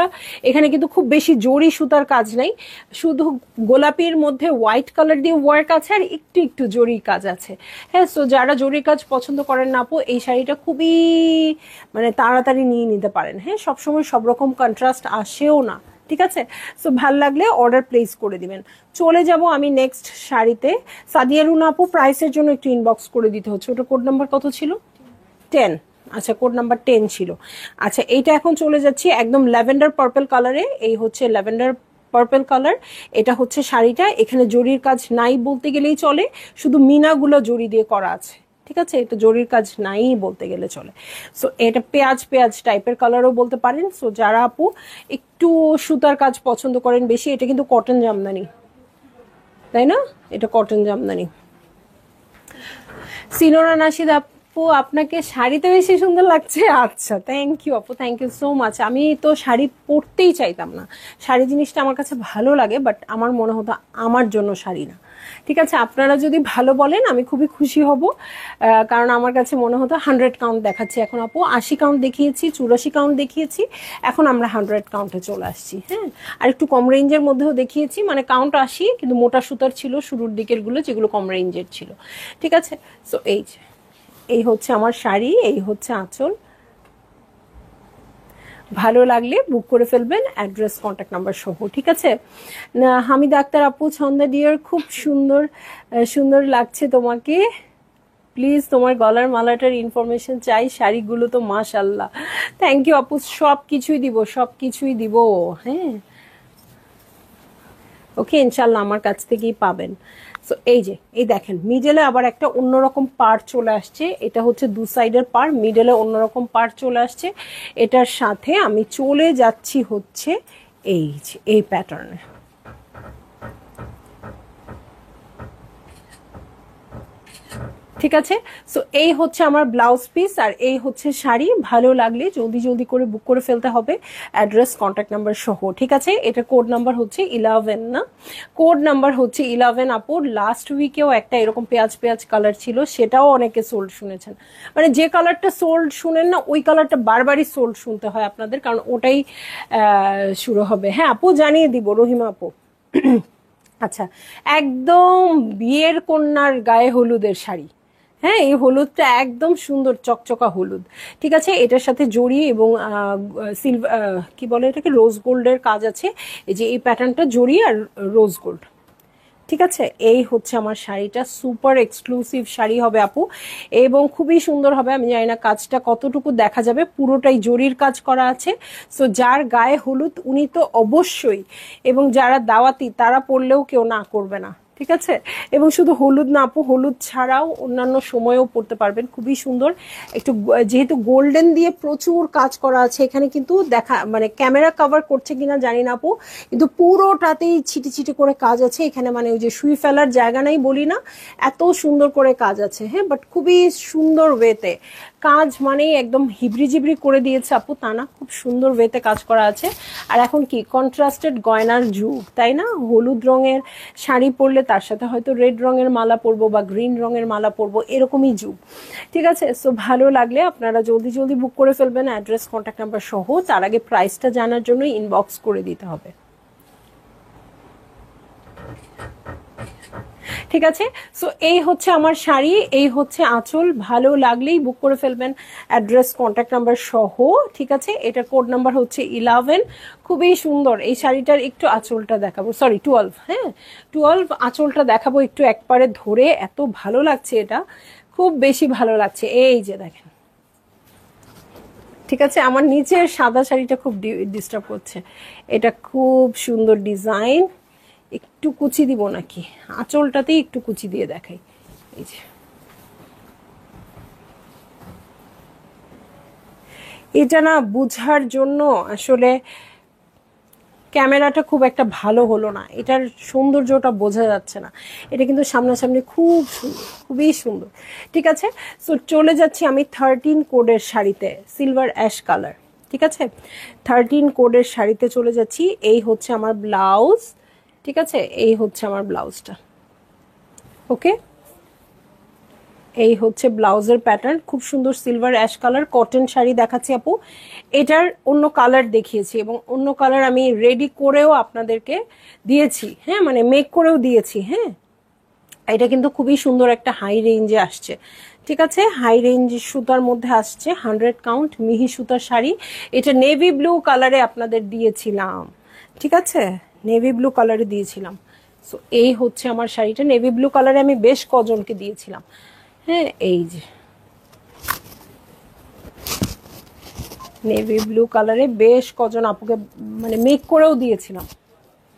এখানে কিন্তু খুব বেশি জরি সুতার কাজ নাই, শুধু গোলাপির মধ্যে হোয়াইট কালার দিয়ে ওয়ার্ক আছে আর একটু একটু জরির কাজ আছে। হ্যাঁ, সো যারা জরির কাজ পছন্দ করেন না আপু, এই শাড়িটা খুবই মানে তাড়াতাড়ি নিয়ে নিতে পারেন। হ্যাঁ, সবসময় সব রকম কন্ট্রাস্ট আসেও না, ঠিক আছে? সো ভাল লাগলে অর্ডার প্লেস করে দিবেন। চলে যাব আমি নেক্সট শাড়িতে। সাদিয়া রুনা আপু, প্রাইসের জন্য একটু ইনবক্স করে দিতে হচ্ছে। ওটা কোড নাম্বার কত ছিল? 10। আচ্ছা, কোড নাম্বার 10 ছিল। আচ্ছা, এইটা এখন চলে যাচ্ছি একদম ল্যাভেন্ডার পার্পল কালারে। এই হচ্ছে ল্যাভেন্ডার পার্পল কালার, এটা হচ্ছে শাড়িটা। এখানে জরির কাজ নাই বলতে গেলেই চলে, শুধু মিনাগুলো জরি দিয়ে করা আছে, ঠিক আছে? এটা জরির কাজ নাই বলতে গেলে চলে। সো এটা পেঁয়াজ পেঁয়াজ টাইপের কালারও বলতে পারেন। সো যারা আপু একটু সুতার কাজ পছন্দ করেন বেশি, এটা কিন্তু কটন জামদানি, তাই না? এটা কটন জামদানি। সিনোরা নাশিদ আপু, আপনাকে শাড়িতে বেশি সুন্দর লাগছে। আচ্ছা, থ্যাংক ইউ আপু, থ্যাংক ইউ সো মাচ। আমি তো শাড়ি পরতেই চাইতাম না, শাড়ি জিনিসটা আমার কাছে ভালো লাগে, বাট আমার মনে হতো আমার জন্য শাড়ি না। ঠিক আছে, আপনারা যদি ভালো বলেন আমি খুবই খুশি হব, কারণ আমার কাছে মনে হতো 100 কাউন্ট দেখাচ্ছি এখন আপু, 80 কাউন্ট দেখিয়েছি, 84 কাউন্ট দেখিয়েছি, এখন আমরা 100 কাউন্টে চলে আসছি। হ্যাঁ, আর একটু কম রেঞ্জের মধ্যেও দেখিয়েছি, মানে কাউন্ট 80 কিন্তু মোটা সুতার ছিল শুরুর দিকের গুলো, যেগুলো কম রেঞ্জের ছিল, ঠিক আছে? সো এই হচ্ছে আমার শাড়ি, এই হচ্ছে আঁচল। ভালো লাগলে বুক করে ফেলবেন, অ্যাড্রেস কন্ট্যাক্ট নাম্বার সহ, ঠিক আছে? না হামিদ আক্তার আপু, ছন্দা ডিয়ার, খুব সুন্দর সুন্দর লাগছে তোমাকে, প্লিজ তোমার গলার মালাটার ইনফরমেশন চাই, শাড়িগুলো তো মাশাল্লাহ। থ্যাংক ইউ আপু, সব কিছুই দিব, সব কিছুই দিব। হ্যাঁ, ওকে, ইনশাল্লাহ আমার কাছ থেকেই পাবেন। সো এই দেখেন মিডলে আবার একটা অন্যরকম পার চলে আসছে, এটা হচ্ছে দু সাইডের পার, মিডলে অন্যরকম পার চলে আসছে। এটার সাথে আমি চলে যাচ্ছি হচ্ছে এই প্যাটার্নে। ঠিক আছে। সো এই হচ্ছে আমার ব্লাউজ পিস আর এই হচ্ছে শাড়ি। ভালো লাগলে জলদি জলদি করে বুক করে ফেলতে হবে, অ্যাড্রেস কন্ট্যাক্ট নাম্বার সহ। ঠিক আছে, এটা কোড নাম্বার হচ্ছে 11 না, কোড নাম্বার হচ্ছে 11 আপুর। লাস্ট উইকেও একটা এরকম পেঁয়াজ পেঁয়াজ কালার ছিল, সেটাও অনেকে সোল্ড শুনেছেন। মানে যে কালারটা সোল্ড শুনেন না ওই কালারটা বারবারই সোল্ড শুনতে হয় আপনাদের, কারণ ওটাই শুরু হবে। হ্যাঁ আপু, জানিয়ে দিব রহিমা আপু। আচ্ছা, একদম বিয়ের কন্যার গায়ে হলুদের শাড়ি। হ্যাঁ, এই হলুদটা একদম সুন্দর চকচকা হলুদ। ঠিক আছে, এটার সাথে জড়ি এবং সিলভার, কি বলে এটাকে, রোজ গোল্ডের কাজ আছে। এই যে এই প্যাটার্নটা জড়ি আর রোজ গোল্ড। ঠিক আছে, এই হচ্ছে আমার শাড়িটা, সুপার এক্সক্লুসিভ শাড়ি হবে আপু, এবং খুবই সুন্দর হবে। আমি জানি না কাজটা কতটুকু দেখা যাবে, পুরোটাই জরির কাজ করা আছে। সো যার গায়ে হলুদ উনি তো অবশ্যই, এবং যারা দাওয়াতি তারা পরলেও কেউ না করবে না। ঠিক আছে, এবং শুধু হলুদ না আপু, হলুদ ছাড়াও অন্যান্য সময়েও পরতে পারবেন, খুবই সুন্দর। একটু যেহেতু গোল্ডেন দিয়ে প্রচুর কাজ করা আছে এখানে, কিন্তু দেখা মানে ক্যামেরা কভার করছে কিনা জানি না আপু, কিন্তু পুরোটাতেই ছিটি ছিটি করে কাজ আছে এখানে। মানে ওই যে শুই ফেলার জায়গা নাই বলি না, এত সুন্দর করে কাজ আছে। হ্যাঁ, বাট খুবই সুন্দর ওয়েতে কাজ, মানে একদম হিবড়ি জিবড়ি করে দিয়েছে আপু তা না, খুব সুন্দর ওয়েতে কাজ করা আছে। আর এখন কি কন্ট্রাস্টেড গয়নার যুগ, তাই না? হলুদ রঙের শাড়ি পরলে তার সাথে হয়তো রেড রঙের মালা পরবো বা গ্রিন রঙের মালা পরবো, এরকমই যুগ। ঠিক আছে, সো ভালো লাগলে আপনারা জলদি জলদি বুক করে ফেলবেন, অ্যাড্রেস কন্ট্যাক্ট নাম্বার সহ। তার আগে প্রাইসটা জানার জন্য ইনবক্স করে দিতে হবে। ঠিক আছে, সো এই হচ্ছে আমার শাড়ি, এই হচ্ছে আঁচল। ভালো লাগলেই বুক করে ফেলবেন, অ্যাড্রেস কন্ট্যাক্ট নাম্বার সহ। ঠিক আছে, এটার কোড নাম্বার হচ্ছে 11। খুবই সুন্দর এই শাড়িটার। একটু আঁচলটা দেখাবো, সরি 12, হ্যাঁ 12 আঁচলটা দেখাবো একটু একবারে ধরে। এত ভালো লাগছে এটা, খুব বেশি ভালো লাগছে। এই যে দেখেন, ঠিক আছে, আমার নিচের সাদা শাড়িটা খুব ডিস্টার্ব করছে। এটা খুব সুন্দর ডিজাইন। একটু কুচি দিব নাকি, আঁচলটাতেই একটু কুচি দিয়ে দেখাই। এই যে এটা না বুঝার জন্য আসলে ক্যামেরাটা খুব একটা ভালো হলো না, এটার সৌন্দর্যটা বোঝা যাচ্ছে না। এটা কিন্তু সামনাসামনি খুব সুন্দর, খুবই সুন্দর। ঠিক আছে, সো চলে যাচ্ছি আমি 13 কোডের শাড়িতে, সিলভার অ্যাশ কালার। ঠিক আছে, 13 কোডের শাড়িতে চলে যাচ্ছি। এই হচ্ছে আমার ব্লাউজ। ঠিক আছে, এই হচ্ছে আমার ব্লাউজটা। ওকে, এই হচ্ছে ব্লাউজের প্যাটার্ন, খুব সুন্দর silver ash colour cotton sari দেখাচ্ছি আপু। এটার অন্য কালার দেখিয়েছি এবং অন্য কালার আমি রেডি করেও আপনাদেরকে দিয়েছি। হ্যাঁ, মানে মেক করেও দিয়েছি। হ্যাঁ, এটা কিন্তু খুবই সুন্দর একটা হাই রেঞ্জে আসছে। ঠিক আছে, হাই রেঞ্জ সুতার মধ্যে আসছে, 100 কাউন্ট মিহি সুতার শাড়ি। এটা নেভি ব্লু কালারে আপনাদের দিয়েছিলাম। ঠিক আছে, নেভি ব্লু কালারে দিয়েছিলাম। সো এই হচ্ছে আমার শাড়িটা, নেভি ব্লু কালারে আমি বেশ কজনকে দিয়েছিলাম। হ্যাঁ, এই যে নেভি ব্লু কালারে বেশ কজন আপুকে মানে মেক করেও দিয়েছিলাম।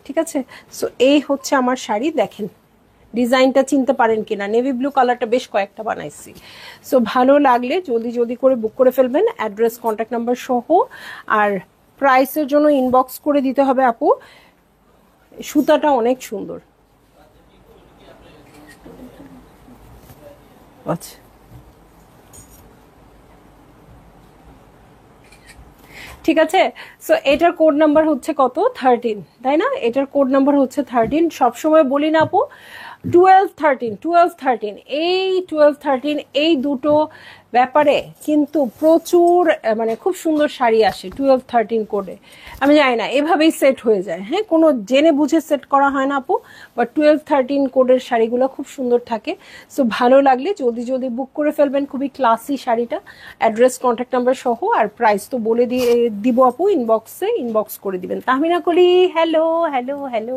ঠিক আছে, সো এই হচ্ছে আমার শাড়ি। দেখেন ডিজাইনটা চিনতে পারেন কিনা, নেভি ব্লু কালারটা বেশ কয়েকটা বানাইছি। সো ভালো লাগলে জলদি জলদি করে বুক করে ফেলবেন, অ্যাড্রেস কন্ট্যাক্ট নাম্বার সহ। আর প্রাইসের জন্য ইনবক্স করে দিতে হবে আপু। সুতাটা অনেক সুন্দর। আচ্ছা, ঠিক আছে, সো এটার কোড নাম্বার হচ্ছে কত, 13, তাই না? এটার কোড নাম্বার হচ্ছে 13। সবসময় বলি না আপু, 12-13, 12-13, এই 12-13 এই দুটো ব্যাপারে কিন্তু প্রচুর মানে খুব সুন্দর শাড়ি আসে 12-13 কোডে। আমি জানি না, এভাবেই সেট হয়ে যায়। হ্যাঁ, কোনো জেনে বুঝে সেট করা হয় না আপু, বাট 12-13 কোডের শাড়িগুলো খুব সুন্দর থাকে। সো ভালো লাগলে জলদি জলদি বুক করে ফেলবেন, খুবই ক্লাসি শাড়িটা, অ্যাড্রেস কন্ট্যাক্ট নাম্বার সহ। আর প্রাইস তো বলে দিব আপু, ইনবক্সে ইনবক্স করে দিবেন। Tahmina Koli, hello hello hello.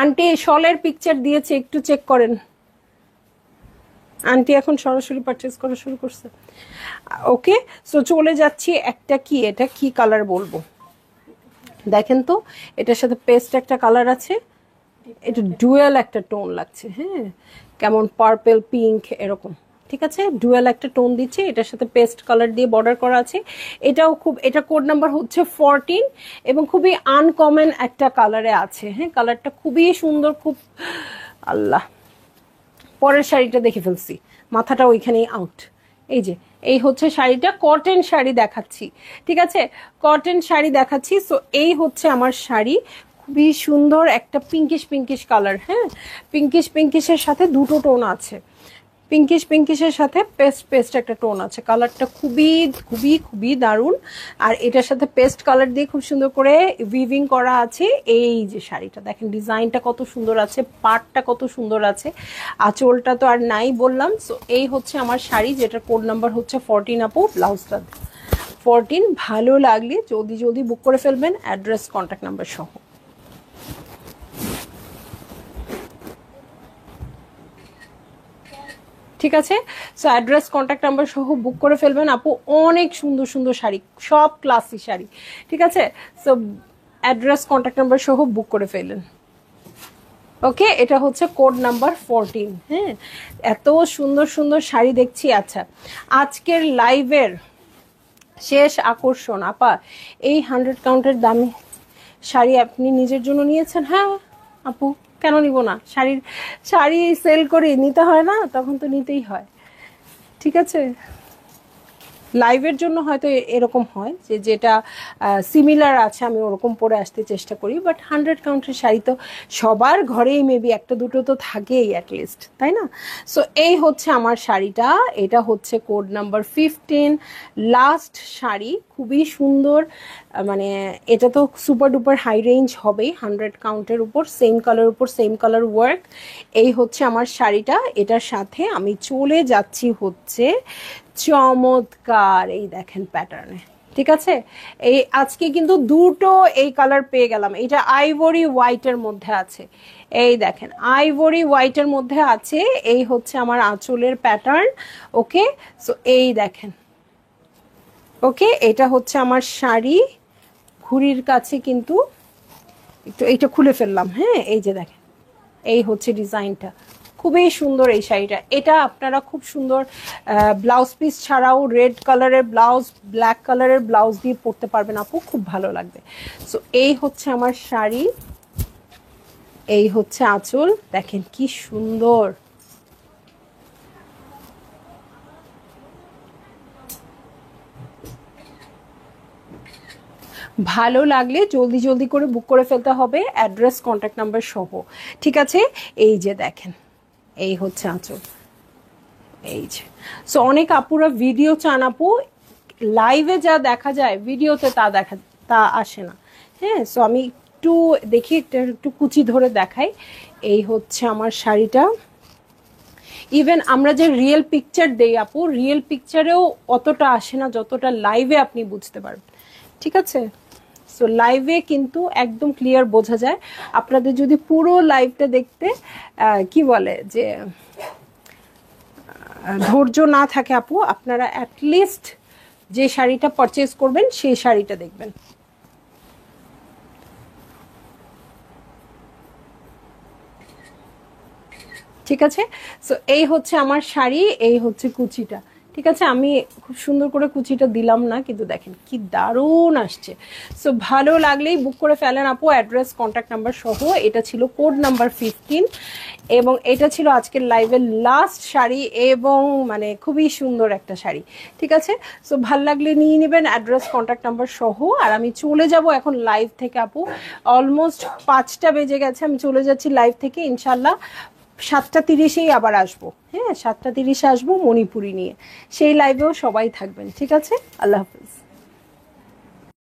Aunty শলের পিকচার দিয়েছে, একটু চেক করেন। আন্টি এখন সরাসরি পারচেজ করা শুরু করছে। ওকে, সো চলে যাচ্ছি একটা, কি এটা কি কালার বলবো, দেখেন তো এটার সাথে পেস্ট একটা কালার আছে, এটা ডুয়েল একটা টোন লাগছে। হ্যাঁ, কেমন পার্পল পিঙ্ক এরকম। ঠিক আছে, ডুয়েল একটা টোন দিচ্ছে, এটার সাথে পেস্ট কালার দিয়ে বর্ডার করা আছে। এটাও খুব, এটা কোড নাম্বার হচ্ছে 14 এবং খুবই আনকমন একটা কালারে আছে। হ্যাঁ, কালারটা খুবই সুন্দর, খুব আল্লাহ, পরের শাড়িটা দেখে ফেলছি, মাথাটা ওইখানেই আউট। এই যে এই হচ্ছে শাড়িটা, কটন শাড়ি দেখাচ্ছি, ঠিক আছে, কটন শাড়ি দেখাচ্ছি। সো এই হচ্ছে আমার শাড়ি, খুবই সুন্দর একটা পিঙ্কিশ পিঙ্কিশ কালার। হ্যাঁ, পিঙ্কিশ পিঙ্কিশের সাথে দুটো টোন আছে, পিঙ্কিশ পিঙ্কিশের সাথে পেস্ট পেস্ট একটা টোন আছে। কালারটা খুবই খুবই খুবই দারুণ। আর এটার সাথে পেস্ট কালার দিয়ে খুব সুন্দর করে উইভিং করা আছে। এই যে শাড়িটা দেখেন, ডিজাইনটা কত সুন্দর আছে, পাটটা কত সুন্দর আছে, আঁচলটা তো আর নাই বললাম। সো এই হচ্ছে আমার শাড়ি, যেটার কোড নাম্বার হচ্ছে 14 আপু, ব্লাউজটা 14। ভালো লাগলে জলদি জলদি বুক করে ফেলবেন, অ্যাড্রেস কন্ট্যাক্ট নাম্বার সহ। ঠিক আছে, সো অ্যাড্রেস কন্ট্যাক্ট নাম্বার সহ বুক করে ফেলবেন আপু। অনেক সুন্দর সুন্দর শাড়ি, সব ক্লাসি শাড়ি, ঠিক আছে। সো অ্যাড্রেস কন্ট্যাক্ট নাম্বার সহ বুক করে ফেললেন। ওকে, এটা হচ্ছে কোড নাম্বার 14। হ্যাঁ, এত সুন্দর সুন্দর শাড়ি দেখছি। আচ্ছা, আজকের লাইভের শেষ আকর্ষণ আপা, এই 100 কাউন্টের দামি শাড়ি আপনি নিজের জন্য নিয়েছেন? হ্যাঁ আপু, কেন নিব না? শাড়ি সেল করে নিতে হয় না, তখন তো নিতেই হয়, ঠিক আছে। লাইভের জন্য হয়তো এরকম হয় যে যেটা সিমিলার আছে আমি ওরকম পরে আসতে চেষ্টা করি, বাট 100 কাউন্টের শাড়ি তো সবার ঘরেই মেবি একটা দুটো তো থাকেই অ্যাটলিস্ট, তাই না? সো এই হচ্ছে আমার শাড়িটা, এটা হচ্ছে কোড নাম্বার 15, লাস্ট শাড়ি, খুবই সুন্দর। মানে এটা তো সুপার ডুপার হাই রেঞ্জ হবেই, 100 কাউন্টের উপর, সেম কালার উপর সেম কালার ওয়ার্ক। এই হচ্ছে আমার শাড়িটা, এটার সাথে আমি চলে যাচ্ছি হচ্ছে চমৎকার এই দেখেন প্যাটার্নে, ঠিক আছে। এই আজকে কিন্তু দুটো এই কালার পেয়ে গেলাম। এটা আইভরি হোয়াইটের মধ্যে আছে, এই দেখেন আইভরি হোয়াইটের মধ্যে আছে। এই হচ্ছে আমার আঁচলের প্যাটার্ন। ওকে, সো এই দেখেন, ওকে, এটা হচ্ছে আমার শাড়ি। ঘুড়ির কাছে কিন্তু একটু এইটা খুলে ফেললাম। হ্যাঁ, এই যে দেখেন, এই হচ্ছে ডিজাইনটা, খুবই সুন্দর এই শাড়িটা। এটা আপনারা খুব সুন্দর ব্লাউজ পিস ছাড়াও রেড কালারের ব্লাউজ, ব্ল্যাক কালারের ব্লাউজ দিয়ে পরতে পারবেন আপু, খুব ভালো লাগবে। সো এই হচ্ছে আমার শাড়ি, এই হচ্ছে আঁচল, দেখেন কি সুন্দর। ভালো লাগলে জলদি জলদি করে বুক করে ফেলতে হবে, অ্যাড্রেস কন্ট্যাক্ট নাম্বার সহ, ঠিক আছে। এই যে দেখেন, এই হচ্ছে আঁচল, এই যে। সো অনেক আপুরা ভিডিও চান আপু, লাইভে যা দেখা যায় ভিডিওতে তা আসে না। হ্যাঁ, সো আমি একটু দেখি, একটু কুচি ধরে দেখাই। এই হচ্ছে আমার শাড়িটা। ইভেন আমরা যে রিয়েল পিকচার দেই আপু, রিয়েল পিকচারেও অতটা আসে না যতটা লাইভে আপনি বুঝতে পারবেন, ঠিক আছে। সো লাইভে কিন্তু একদম ক্লিয়ার বোঝা যায়। আপনাদের যদি পুরো লাইভটা দেখতে কি বলে যে ধৈর্য না থাকে আপু, আপনারা অ্যাটলিস্ট যে শাড়িটা পারচেজ করবেন সেই শাড়িটা দেখবেন। ঠিক আছে, সো এই হচ্ছে আমার শাড়ি, এই হচ্ছে কুচিটা, ঠিক আছে। আমি খুব সুন্দর করে কুচিটা দিলাম না, কিন্তু দেখেন কি দারুণ আসছে। সো ভালো লাগলেই বুক করে ফেলেন আপু, অ্যাড্রেস কন্ট্যাক্ট নাম্বার সহ। এটা ছিল কোড নাম্বার 15 এবং এটা ছিল আজকের লাইভের লাস্ট শাড়ি, এবং মানে খুবই সুন্দর একটা শাড়ি, ঠিক আছে। সো ভাল লাগলে নিয়ে নেবেন, অ্যাড্রেস কন্ট্যাক্ট নাম্বার সহ। আর আমি চলে যাব এখন লাইভ থেকে আপু, অলমোস্ট 5টা বেজে গেছে, আমি চলে যাচ্ছি লাইভ থেকে। ইনশাল্লাহ 7:30-এই আবার আসবো। হ্যাঁ, 7:30-এ আসবো মণিপুরি নিয়ে, সেই লাইভেও সবাই থাকবেন, ঠিক আছে। আল্লাহ হাফিজ।